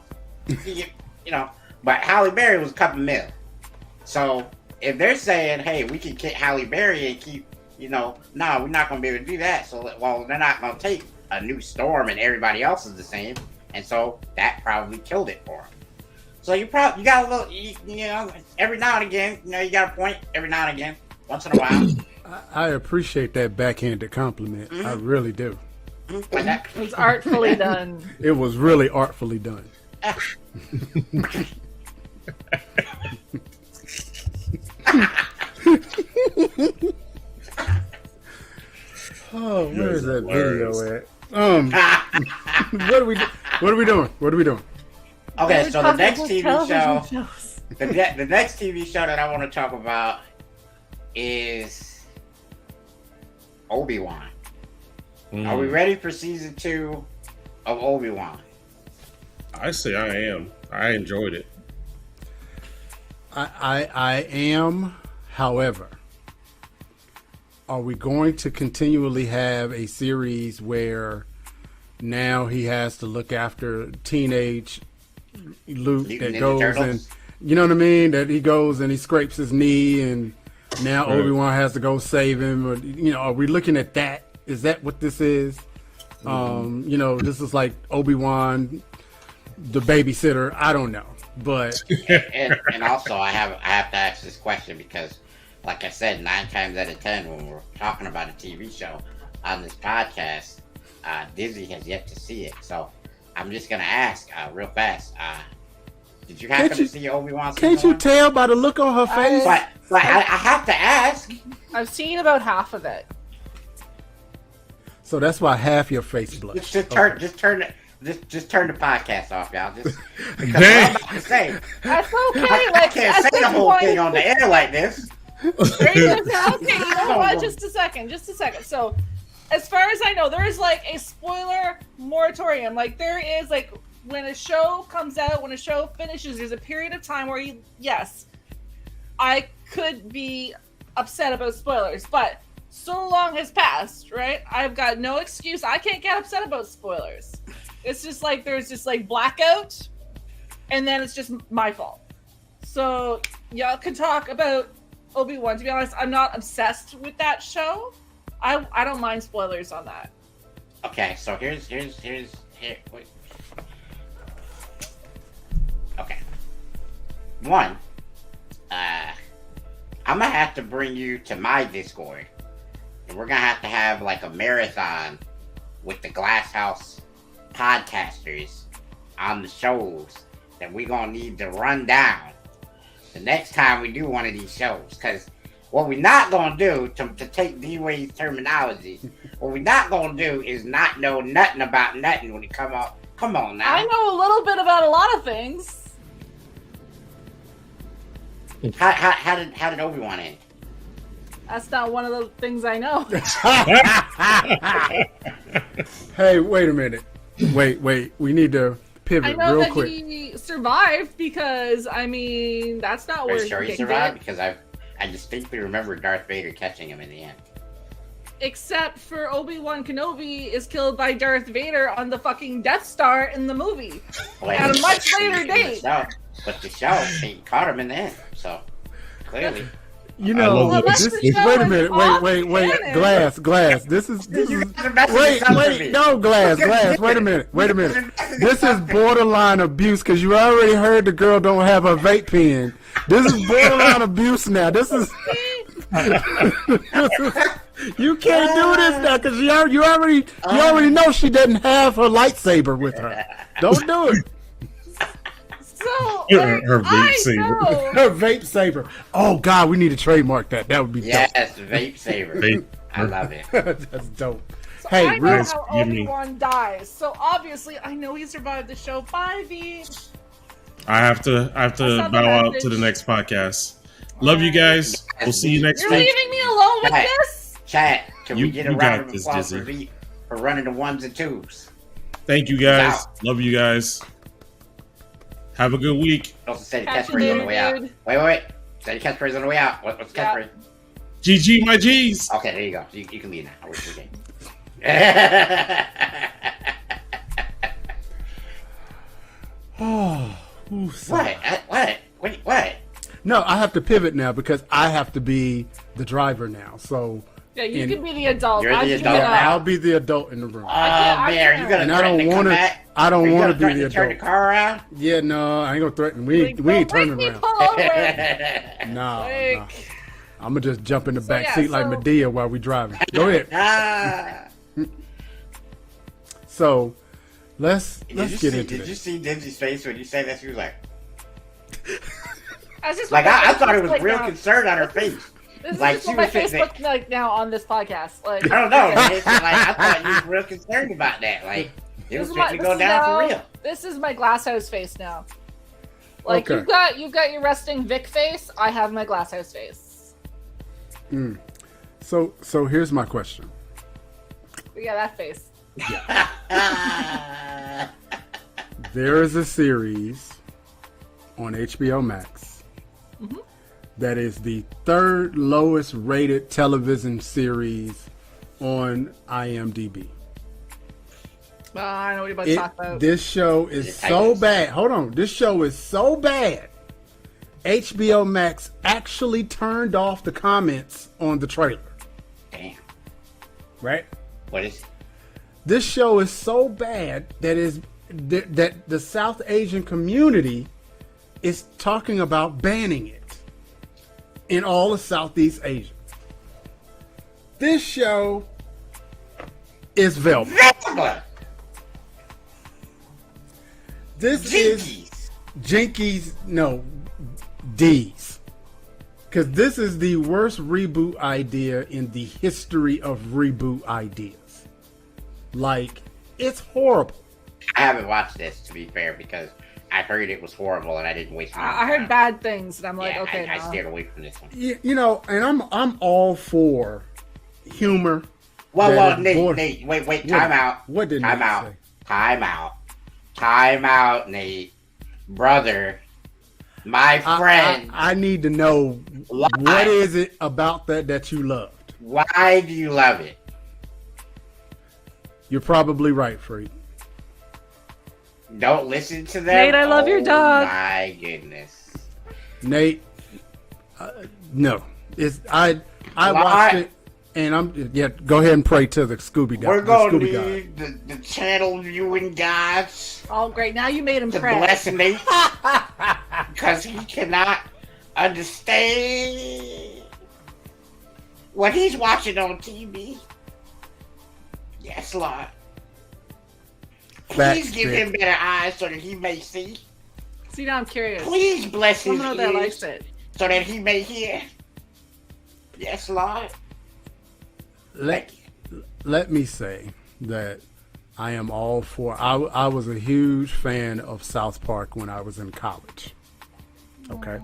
But Halle Berry was a couple mil. So if they're saying, hey, we can get Halle Berry and keep, we're not going to be able to do that. So, they're not going to take a new Storm and everybody else is the same. And so that probably killed it for them. So you got a little, every now and again, you got a point every now and again, once in a while. I appreciate that backhanded compliment. I really do. it was artfully done. It was really artfully done. Oh, where is that video at? What are we doing? Okay, so the next TV show, the next TV show that I want to talk about is Obi-Wan. Are we ready for season 2 of Obi-Wan? I say I am. I enjoyed it. I am, however, are we going to continually have a series where now he has to look after teenage Luke that goes and, you know what I mean? That he goes and he scrapes his knee and now Obi-Wan has to go save him. Or, are we looking at that? Is that what this is? This is like Obi-Wan, the babysitter. I don't know. But and also I have to ask this question because, like I said, 9 times out of 10 when we're talking about a TV show on this podcast, Dizzy has yet to see it. So I'm just gonna ask real fast. Did you happen to see Obi-Wan? Can't you tell by the look on her face? But I have to ask. I've seen about half of it. So that's why half your face blushed. Just turn just turn the podcast off, y'all. Just because Dang. I'm about to say, That's okay. I Like, can't at say the this whole point- thing on the air like this. Okay, you know what? Just a second. So, as far as I know, there is like a spoiler moratorium. Like, there is like when a show comes out, when a show finishes, there's a period of time where yes, I could be upset about spoilers, but so long has passed, right? I've got no excuse. I can't get upset about spoilers. It's just like there's just like blackout, and then it's just my fault. So y'all can talk about Obi-Wan. To be honest, I'm not obsessed with that show. I don't mind spoilers on that. Okay, so here. Wait. Okay. One, I'm gonna have to bring you to my Discord, and we're gonna have like a marathon with the GLASSHouse podcasters on the shows that we're gonna need to run down the next time we do one of these shows. Because what we're not gonna do, to take D-Wade's terminology, what we're not gonna do is not know nothing about nothing when it come out. Come on now. I know a little bit about a lot of things. How did Obi-Wan end? That's not one of the things I know. Hey, wait a minute. Wait. We need to pivot I know real that quick. he survived because, I mean, that's not Are where you sure he kicked survived? it. Because I distinctly remember Darth Vader catching him in the end. Except for Obi-Wan Kenobi is killed by Darth Vader on the fucking Death Star in the movie. At a much later date. But the show, he caught him in the end. So, clearly. You know, love this, the show wait a is minute. off Wait. canon. Glass. This is. You gotta mess with Wait. something. No, Glass. Wait a minute. This is borderline abuse because you already heard the girl don't have a vape pen. This is borderline abuse now. This is. You can't do this now because you already know she doesn't have her lightsaber with her. Don't do it. So, Her vape I saber. know. Her vape saber. Oh God, we need to trademark that. That would be Yes, vape saver. Vape. I love it. dope. That's dope. So Hey, I know real. how give me- Obi-Wan dies. So obviously, I know he survived the show. Bye, V. I have to not bow the out message. to the next podcast. Love you guys. We'll see you next You're week. leaving me alone with Hey. this? Chat, can we You- get a you round got of this, applause for Dizzy. V for running the ones and twos? Thank you guys. Out. Love you guys. Have a good week. Also say the Catch you catchphrase on the later, way out. dude. Wait. Say the catchphrase on the way out. What's the Yeah. catchphrase? GG, my G's. Okay, there you go. You can leave now. I wish we could. Ooh, son. What? No, I have to pivot now because I have to be the driver now. So Yeah, you And- can be the adult. You're the I adult cannot. now. I'll be the adult in the room. I man, you can't. gonna And I threaten don't to come wanna- back? I don't Are you wanna gonna be the threaten to turn the adult. car around? Yeah, no, I ain't gonna threaten. We Like, ain't don't turning make me around. pull over. No. Like, I'm gonna just jump in the So, back yeah, seat like so- Medea while we driving. Go ahead. Ah. So let's Did get you into see this. Dizzy's face when you say that? She was like, I was just I thought it was like, real now. concern on her face. This is like, just she what my was sitting face there- looks like now on this podcast. Like, I don't know. Man. It's like, I thought you was real concerned about that. Like, it was fixing to go down for real. This is my glasshouse face now. Like Okay. you've got your resting Vic face. I have my glasshouse face. So here's my question. Yeah, that face. There is a series on HBO Max that is the third lowest rated television series on IMDb. I know what you're about to talk about. This show is It's so Titans. bad. Hold on. This show is so bad. HBO Max actually turned off the comments on the trailer. Damn. Right? What is? This show is so bad that the South Asian community is talking about banning it in all of Southeast Asia. This show is Velvet. Velma. This is Jinkies. Jinkies, no, D's. Because this is the worst reboot idea in the history of reboot ideas. Like, it's horrible. I haven't watched this, to be fair, because I heard it was horrible and I didn't waste my time. I heard bad things, and I'm like, okay, I no. stayed away from this one. You know, and I'm all for humor. Well, Nate, wait, time out. What did time Nate out? say? Time out, Nate. Brother, my friend. I need to know what is it about that you loved? Why do you love it? You're probably right, Freak. Don't listen to them. Nate, I love your dog. Oh my goodness. Nate, no. I watched it, and go ahead and pray to the Scooby Doo. We're going to need the channel viewing guys. Oh, great. Now you made him to pray. bless Nate because he cannot understand what he's watching on TV. Yes, Lord. Please give him better eyes so that he may see. See, now I'm curious. Please bless his Someone that likes ears it. so that he may hear. Yes, Lord. Let me say that I am all for. I was a huge fan of South Park when I was in college. Okay,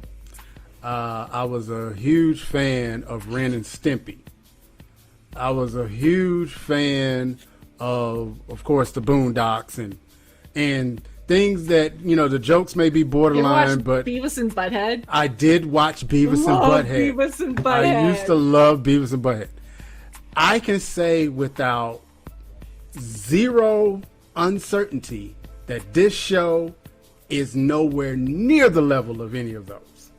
I was a huge fan of Ren and Stimpy. I was a huge fan of course, the Boondocks and things that, you know, the jokes may be borderline, but Beavis and Butthead. I did watch Beavis and Butthead. Beavis and Butthead. I used to love Beavis and Butthead. I can say without zero uncertainty that this show is nowhere near the level of any of those.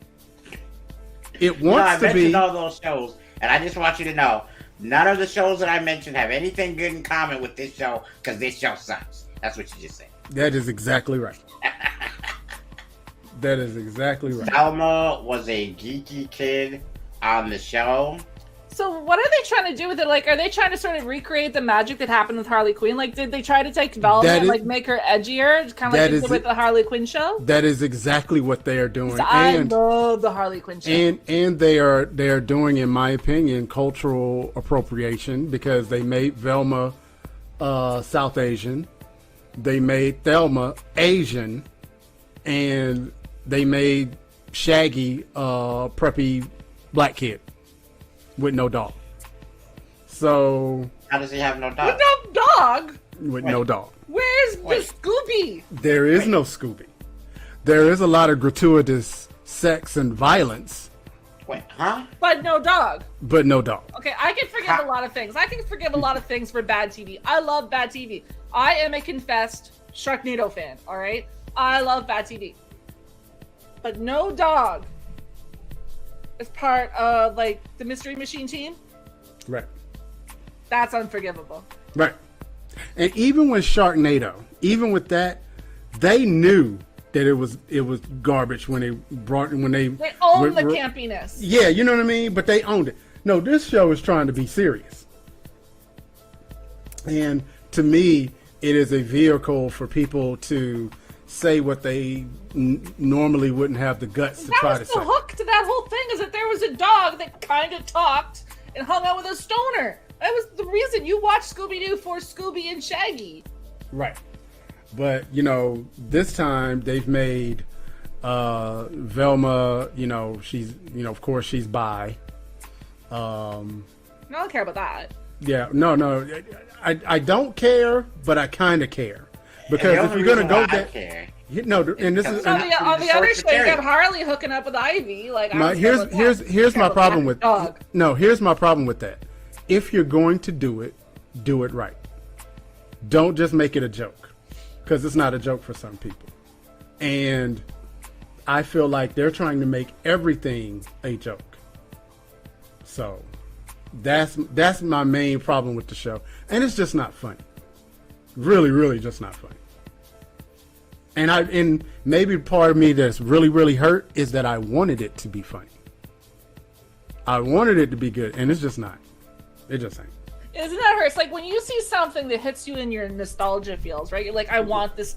It wants to be. I mentioned all those shows, and I just want you to know, none of the shows that I mentioned have anything good in common with this show, because this show sucks. That's what you just said. That is exactly right. That is exactly right. Selma was a geeky kid on the show. So what are they trying to do with it? Like, are they trying to sort of recreate the magic that happened with Harley Quinn? Like, did they try to take Velma and like make her edgier, kind of like they did with the Harley Quinn show? That is exactly what they are doing. I love the Harley Quinn show. And they are doing, in my opinion, cultural appropriation, because they made Velma South Asian, they made Thelma Asian, and they made Shaggy preppy black kid with no dog. So how does he have no dog? With no dog? With no dog. Where's the Scooby? There is no Scooby. There is a lot of gratuitous sex and violence. Wait, huh? But no dog. But no dog. Okay, I can forgive a lot of things. I can forgive a lot of things for bad TV. I love bad TV. I am a confessed Sharknado fan, all right? I love bad TV. But no dog as part of, like, the Mystery Machine team? Right. That's unforgivable. Right. And even with Sharknado, even with that, they knew that it was garbage when they owned the campiness. Yeah, you know what I mean? But they owned it. No, this show is trying to be serious. And to me, it is a vehicle for people to say what they normally wouldn't have the guts to try to say. That was the hook to that whole thing, is that there was a dog that kind of talked and hung out with a stoner. That was the reason you watched Scooby-Doo for Scooby and Shaggy. Right. But, you know, this time they've made Velma, you know, she's, you know, of course she's bi. I don't care about that. Yeah, no. I don't care, but I kind of care. Because if you're going to go there... No, and this is... on the other show, you got Harley hooking up with Ivy. Like, here's my problem with... dog. No, here's my problem with that. If you're going to do it right. Don't just make it a joke. Because it's not a joke for some people. And I feel like they're trying to make everything a joke. So that's my main problem with the show. And it's just not funny. Really, really just not funny. And maybe part of me that's really, really hurt is that I wanted it to be funny. I wanted it to be good, and it's just not. It just ain't. Isn't that hurts? Like when you see something that hits you in your nostalgia feels, right? You're like, I want this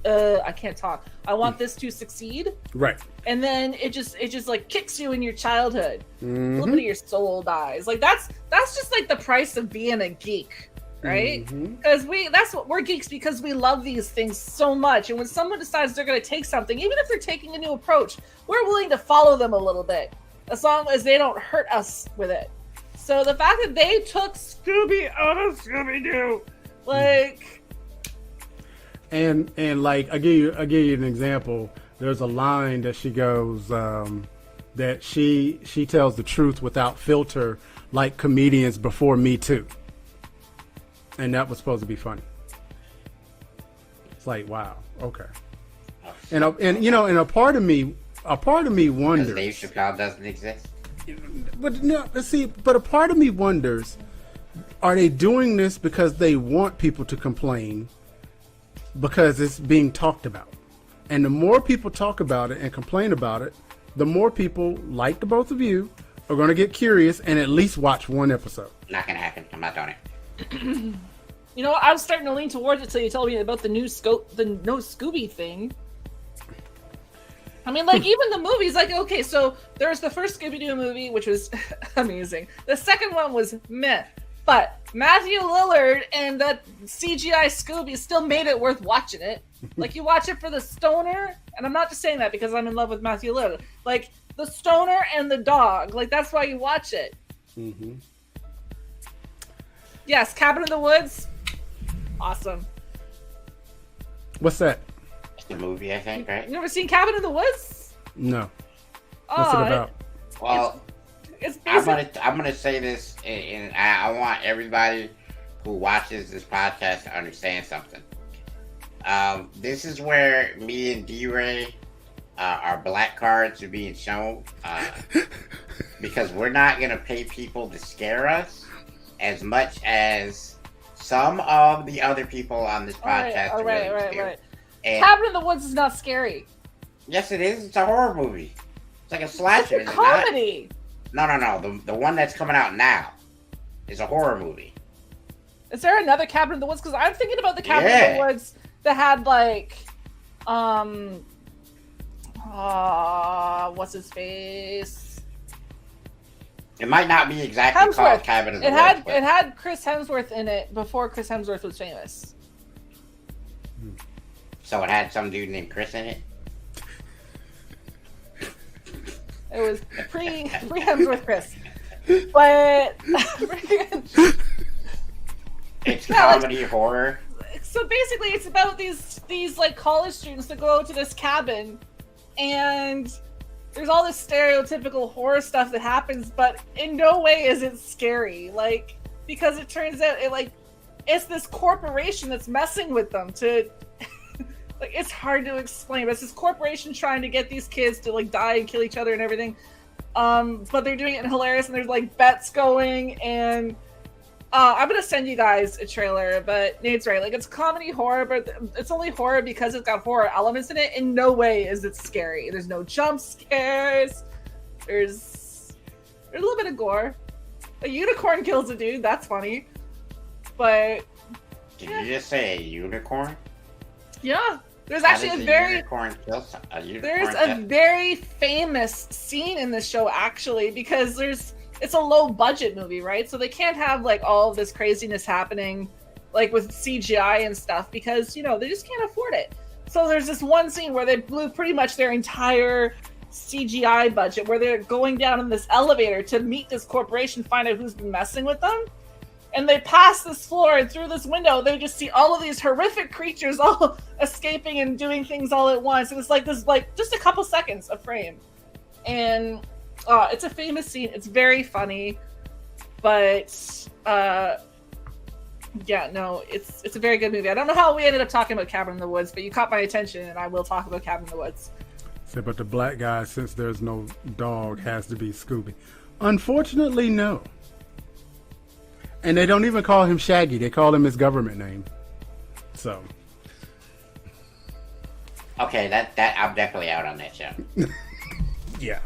I can't talk. I want this to succeed. Right. And then it just like kicks you in your childhood. Mm-hmm. A little bit of your soul dies. Like that's just like the price of being a geek, right? Because that's what we're geeks, because we love these things so much. And when someone decides they're going to take something, even if they're taking a new approach, we're willing to follow them a little bit, as long as they don't hurt us with it. So the fact that they took Scooby out of Scooby-Doo, like, and like I give you an example. There's a line that she goes that she tells the truth without filter, like comedians before Me Too. And that was supposed to be funny. It's like, wow, okay. And you know, and a part of me wonders. Dave Chappelle doesn't exist. But no, see, but a part of me wonders: are they doing this because they want people to complain because it's being talked about? And the more people talk about it and complain about it, the more people, like the both of you, are going to get curious and at least watch one episode. Not gonna happen. I'm not doing it. You know, I was starting to lean towards it till you told me about the no Scooby thing. I mean, like, even the movies, like, okay, so there was the first Scooby-Doo movie, which was amazing. The second one was meh. But Matthew Lillard and that CGI Scooby still made it worth watching it. Like, you watch it for the stoner, and I'm not just saying that because I'm in love with Matthew Lillard. Like, the stoner and the dog. Like, that's why you watch it. Mm-hmm. Yes, Cabin in the Woods. Awesome. What's that? It's the movie, I think, right? You never seen Cabin in the Woods? No. What's it about? Well, it's I'm gonna say this, and I want everybody who watches this podcast to understand something. This is where me and D-Ray, our black cards are being shown, because we're not gonna pay people to scare us as much as some of the other people on this podcast are willing to do. And Cabin in the Woods is not scary. yes, it is. It's a horror movie. It's like a slasher. It's a comedy. No. The one that's coming out now is a horror movie. Is there another Cabin in the Woods? Because I'm thinking about the Cabin in the Woods that had, like, what's his face? It might not be exactly called Cabin in the Woods. It had Chris Hemsworth in it before Chris Hemsworth was famous. So it had some dude named Chris in it? It was pre Hemsworth Chris. But it's comedy horror. So basically it's about these like college students that go to this cabin, and there's all this stereotypical horror stuff that happens, but in no way is it scary. Like, because it turns out it's this corporation that's messing with them to like, it's hard to explain, but it's this corporation trying to get these kids to, like, die and kill each other and everything. But they're doing it hilarious, and there's, like, bets going, and I'm gonna send you guys a trailer, but Nate's right. Like, it's comedy horror, but it's only horror because it's got horror elements in it. In no way is it scary. There's no jump scares. There's a little bit of gore. A unicorn kills a dude. That's funny. But Did you just say a unicorn? yeah, there's actually a very famous scene in this show, actually, because it's a low budget movie, right? So they can't have, like, all of this craziness happening, like, with CGI and stuff, because, you know, they just can't afford it. So there's this one scene where they blew pretty much their entire CGI budget, where they're going down in this elevator to meet this corporation, find out who's been messing with them. And they pass this floor, and through this window, they just see all of these horrific creatures all escaping and doing things all at once. And it's like this, like, just a couple seconds of frame. And it's a famous scene. It's very funny. But, yeah, no, it's a very good movie. I don't know how we ended up talking about Cabin in the Woods, but you caught my attention, and I will talk about Cabin in the Woods. So, but the black guy, since there's no dog, has to be Scooby. Unfortunately, no. And they don't even call him Shaggy. They call him his government name. So. Okay, that I'm definitely out on that show. Yeah.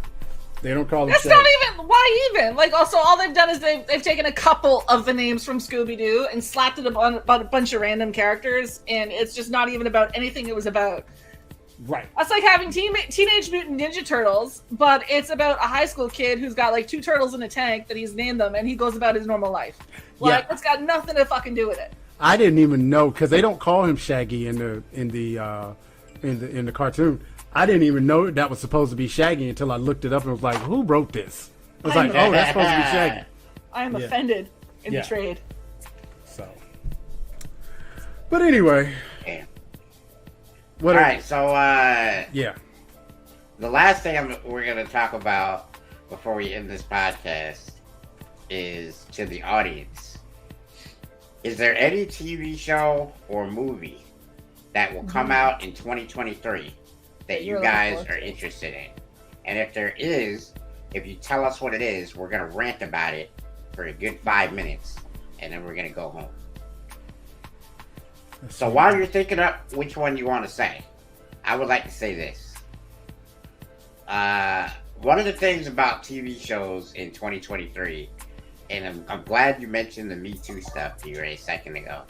They don't call him That's Shaggy. not even, why even? Like, also, all they've done is they've taken a couple of the names from Scooby-Doo and slapped it about a bunch of random characters, and it's just not even about anything it was about. Right. That's like having Teenage Mutant Ninja Turtles, but it's about a high school kid who's got like 2 turtles in a tank that he's named them, and he goes about his normal life. Like, it's got nothing to fucking do with it. I didn't even know, because they don't call him Shaggy in the cartoon. I didn't even know that was supposed to be Shaggy until I looked it up and was like, who wrote this? I was like, oh, that's supposed to be Shaggy. I am offended in the trade. So, but anyway. Yeah. All right, so the last thing we're going to talk about before we end this podcast is to the audience. Is there any TV show or movie that will come out in 2023 that you guys are interested in? And if there is, if you tell us what it is, we're going to rant about it for a good 5 minutes, and then we're going to go home. So while you're thinking up which one you want to say, I would like to say this. One of the things about TV shows in 2023, and I'm glad you mentioned the Me Too stuff, D-Ray, a second ago.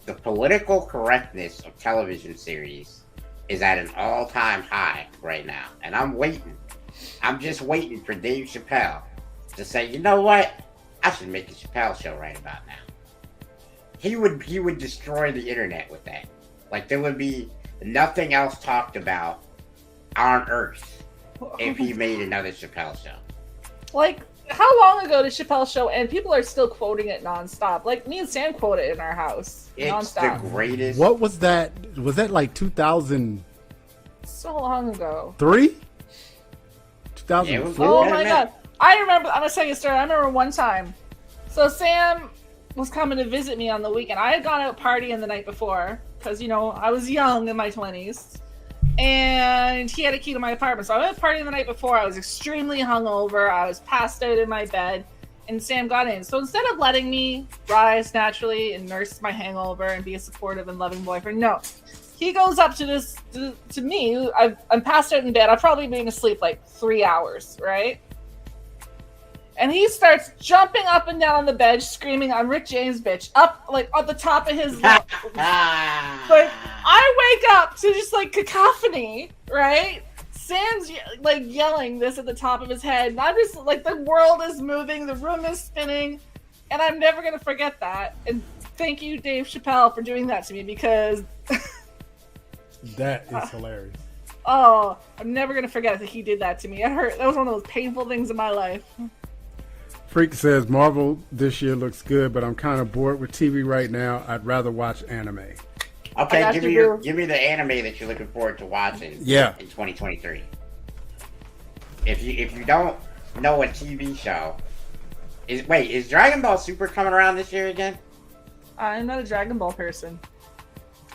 The political correctness of television series is at an all-time high right now. And I'm waiting. I'm just waiting for Dave Chappelle to say, you know what? I should make a Chappelle show right about now. He would destroy the internet with that. Like, there would be nothing else talked about on Earth if he made another Chappelle show. Like, how long ago did Chappelle's show end? People are still quoting it nonstop. Like, me and Sam quote it in our house nonstop. It's the greatest. What was that? Was that like 2003? So long ago. 2004? Oh my god. I remember, I'm going to tell you a story. I remember one time. So Sam was coming to visit me on the weekend. I had gone out partying the night before because, you know, I was young in my 20s. And he had a key to my apartment. So I went partying the night before. I was extremely hungover. I was passed out in my bed. And Sam got in. So instead of letting me rise naturally and nurse my hangover and be a supportive and loving boyfriend, no. He goes up to me. I'm passed out in bed. I've probably been asleep like 3 hours, right? And he starts jumping up and down on the bed, screaming, "I'm Rick James, bitch!" Up like at the top of his lungs. But I wake up to just like cacophony, right? Sam's like yelling this at the top of his head, and I'm just like, the world is moving, the room is spinning, and I'm never gonna forget that. And thank you, Dave Chappelle, for doing that to me, because that is hilarious. Oh, I'm never gonna forget that he did that to me. It hurt. That was one of those painful things in my life. Freak says, Marvel this year looks good, but I'm kind of bored with TV right now. I'd rather watch anime. Okay, give me the anime that you're looking forward to watching in 2023. If you don't know a TV show, is Dragon Ball Super coming around this year again? I'm not a Dragon Ball person.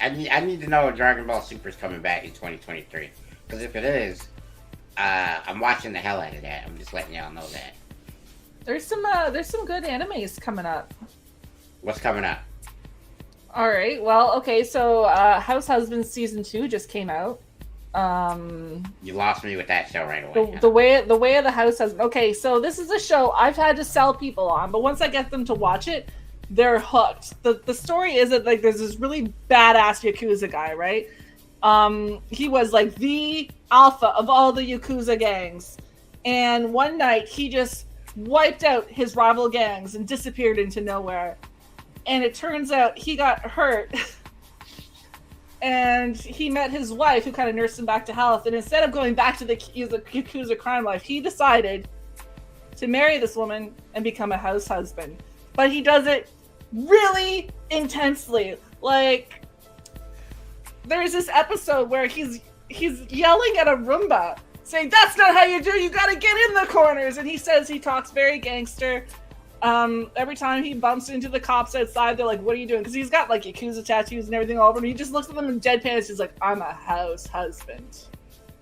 I need to know if Dragon Ball Super is coming back in 2023. Because if it is, I'm watching the hell out of that. I'm just letting y'all know that. There's some good animes coming up. What's coming up? All right. Well, okay. So, House Husbands season 2 just came out. You lost me with that show right away. The way of the House Husband. Okay, so this is a show I've had to sell people on, but once I get them to watch it, they're hooked. The story is that like there's this really badass Yakuza guy, right? He was like the alpha of all the Yakuza gangs, and one night he just wiped out his rival gangs and disappeared into nowhere. And it turns out he got hurt and he met his wife, who kind of nursed him back to health. And instead of going back to the Yakuza crime life, he decided to marry this woman and become a house husband. But he does it really intensely. Like, there's this episode where he's yelling at a Roomba, saying, "That's not how you do. You got to get in the corners." And he says he talks very gangster. Every time he bumps into the cops outside, they're like, "What are you doing?" Because he's got like Yakuza tattoos and everything all over him. He just looks at them in deadpan. He's like, "I'm a house husband,"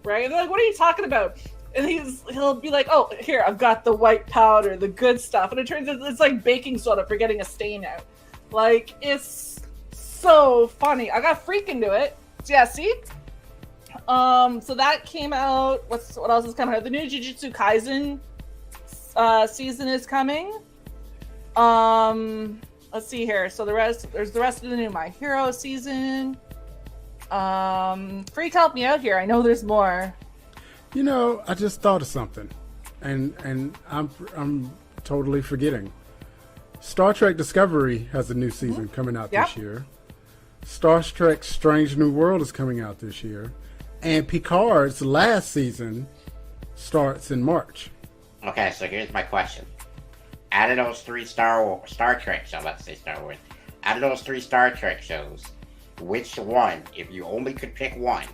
right? And they're like, "What are you talking about?" And he'll be like, "Oh, here, I've got the white powder, the good stuff." And it turns out it's like baking soda for getting a stain out. Like, it's so funny. I got freak into it. So yeah, see? So that came out. What else is coming out? The new Jujutsu Kaisen season is coming. Let's see here. So there's the rest of the new My Hero season. Freak, help me out here. I know there's more. You know, I just thought of something, and I'm totally forgetting. Star Trek Discovery has a new season coming out this year. Star Trek Strange New World is coming out this year, and Picard's last season starts in March. Okay, so here's my question: out of those 3 Star Trek shows, let's say Star Wars, out of those 3 Star Trek shows, which one, if you only could pick one,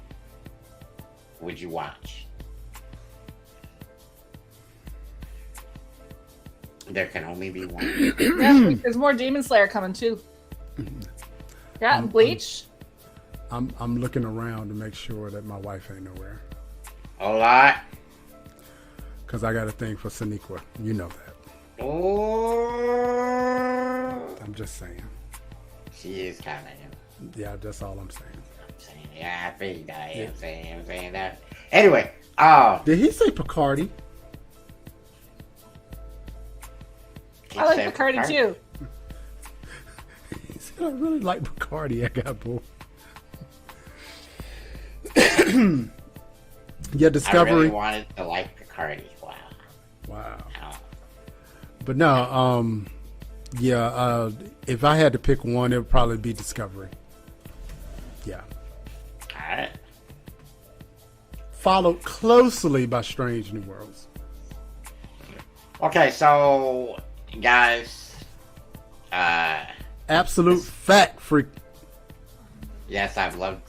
would you watch? There can only be one. Yeah, there's more Demon Slayer coming too. Yeah, Bleach. I'm looking around to make sure that my wife ain't nowhere. A lot. Cause I got a thing for Sonequa. You know that. Oh. I'm just saying. She is kind of him. Yeah, that's all I'm saying. Yeah, I feel that. Yeah. I'm saying that. Anyway, did he say Picardi? I like Bacardi too. He said I really like Bacardi. I got bull. Yeah, Discovery. I really wanted to like Bacardi. Wow. Oh. But no, if I had to pick one, it would probably be Discovery. Yeah. Alright. Followed closely by Strange New Worlds. Okay, so guys, absolute fact, freak. yes, I've loved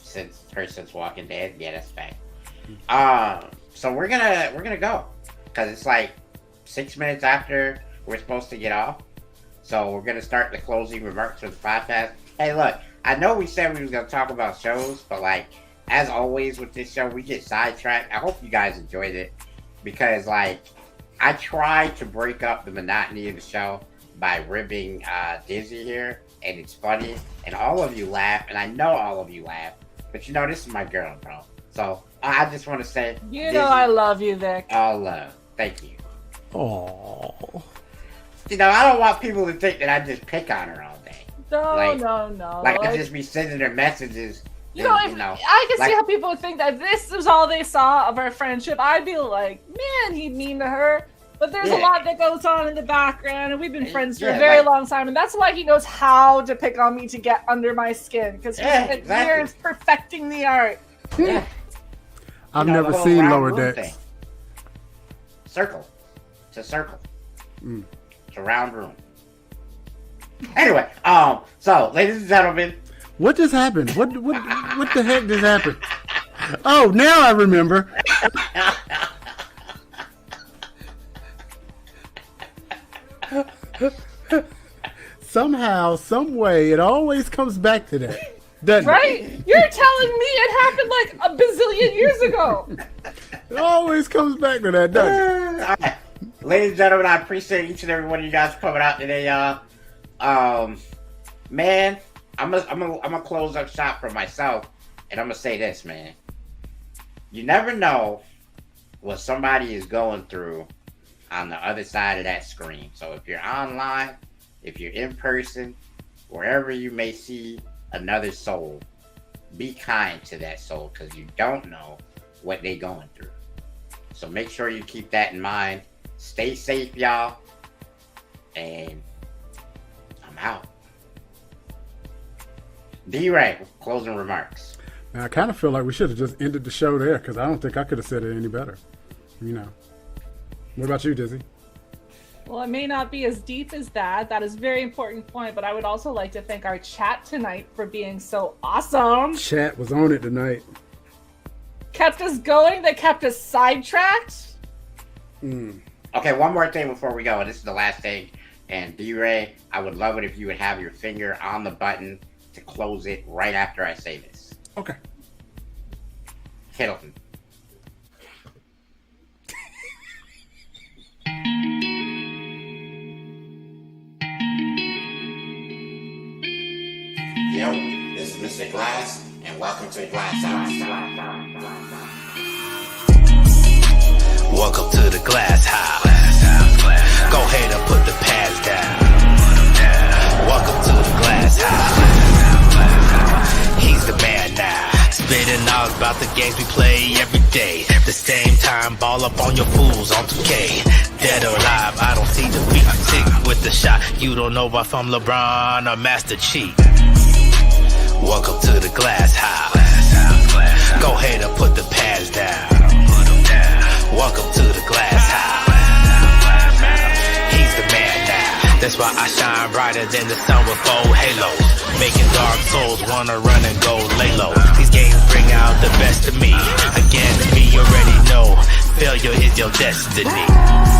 her since Walking Dead. Yeah, that's fact. So we're gonna go because it's like 6 minutes after we're supposed to get off. So we're gonna start the closing remarks for the podcast. Hey, look, I know we said we was gonna talk about shows, but like as always with this show, we get sidetracked. I hope you guys enjoyed it because like I tried to break up the monotony of the show by ribbing Dizzy here, and it's funny, and all of you laugh, and I know all of you laugh, but you know this is my girl, bro. So I just want to say, You Dizzy, know I love you, Vic. all love. Thank you. Oh. You know, I don't want people to think that I just pick on her all day. No. Like I just be sending her messages. You know, and, if I can see how people would think that this was all they saw of our friendship, I'd be like, man, he'd mean to her. But there's a lot that goes on in the background, and we've been friends for a very long time, and that's why he knows how to pick on me to get under my skin, because he's spent years perfecting the art. Yeah. I've never seen Lower Decks. Thing. Circle. It's a circle. It's a round room. Anyway, so ladies and gentlemen, what just happened? What the heck just happened? Oh, now I remember. Somehow, some way, it always comes back to that, doesn't right? It? You're telling me it happened like a bazillion years ago. It always comes back to that, doesn't it? all right. Ladies and gentlemen, I appreciate each and every one of you guys coming out today, y'all. Man, I'm gonna close up shop for myself, and I'm gonna say this, man. You never know what somebody is going through on the other side of that screen. So if you're online, if you're in person, wherever you may see another soul, be kind to that soul because you don't know what they're going through. So make sure you keep that in mind. Stay safe, y'all. And I'm out. D-Ray, closing remarks. Man, I kind of feel like we should have just ended the show there because I don't think I could have said it any better. You know. What about you, Dizzy? Well, it may not be as deep as that. That is a very important point, but I would also like to thank our chat tonight for being so awesome. Chat was on it tonight. Kept us going. They kept us sidetracked. Okay, one more thing before we go. This is the last thing. And D-Ray, I would love it if you would have your finger on the button to close it right after I say this. Okay. Hiddleton. Yo, this is Mr. Glass, and welcome to the Glass House. Welcome to the Glass House. Go ahead and put the pads down. Welcome to the Glass House. He's the man now. talk about the games we play every day. The same time, ball up on your fools on 2K. Dead or alive, I don't see defeat. Sick with the shot, you don't know if I'm LeBron or Master Chief. Welcome to the Glass House. Go ahead and put the pads down. Welcome to the Glass House. He's the man now. That's why I shine brighter than the sun with 4 halos. Making dark souls wanna run and go lay low. These games bring out the best of me. Against me, you already know. Failure is your destiny.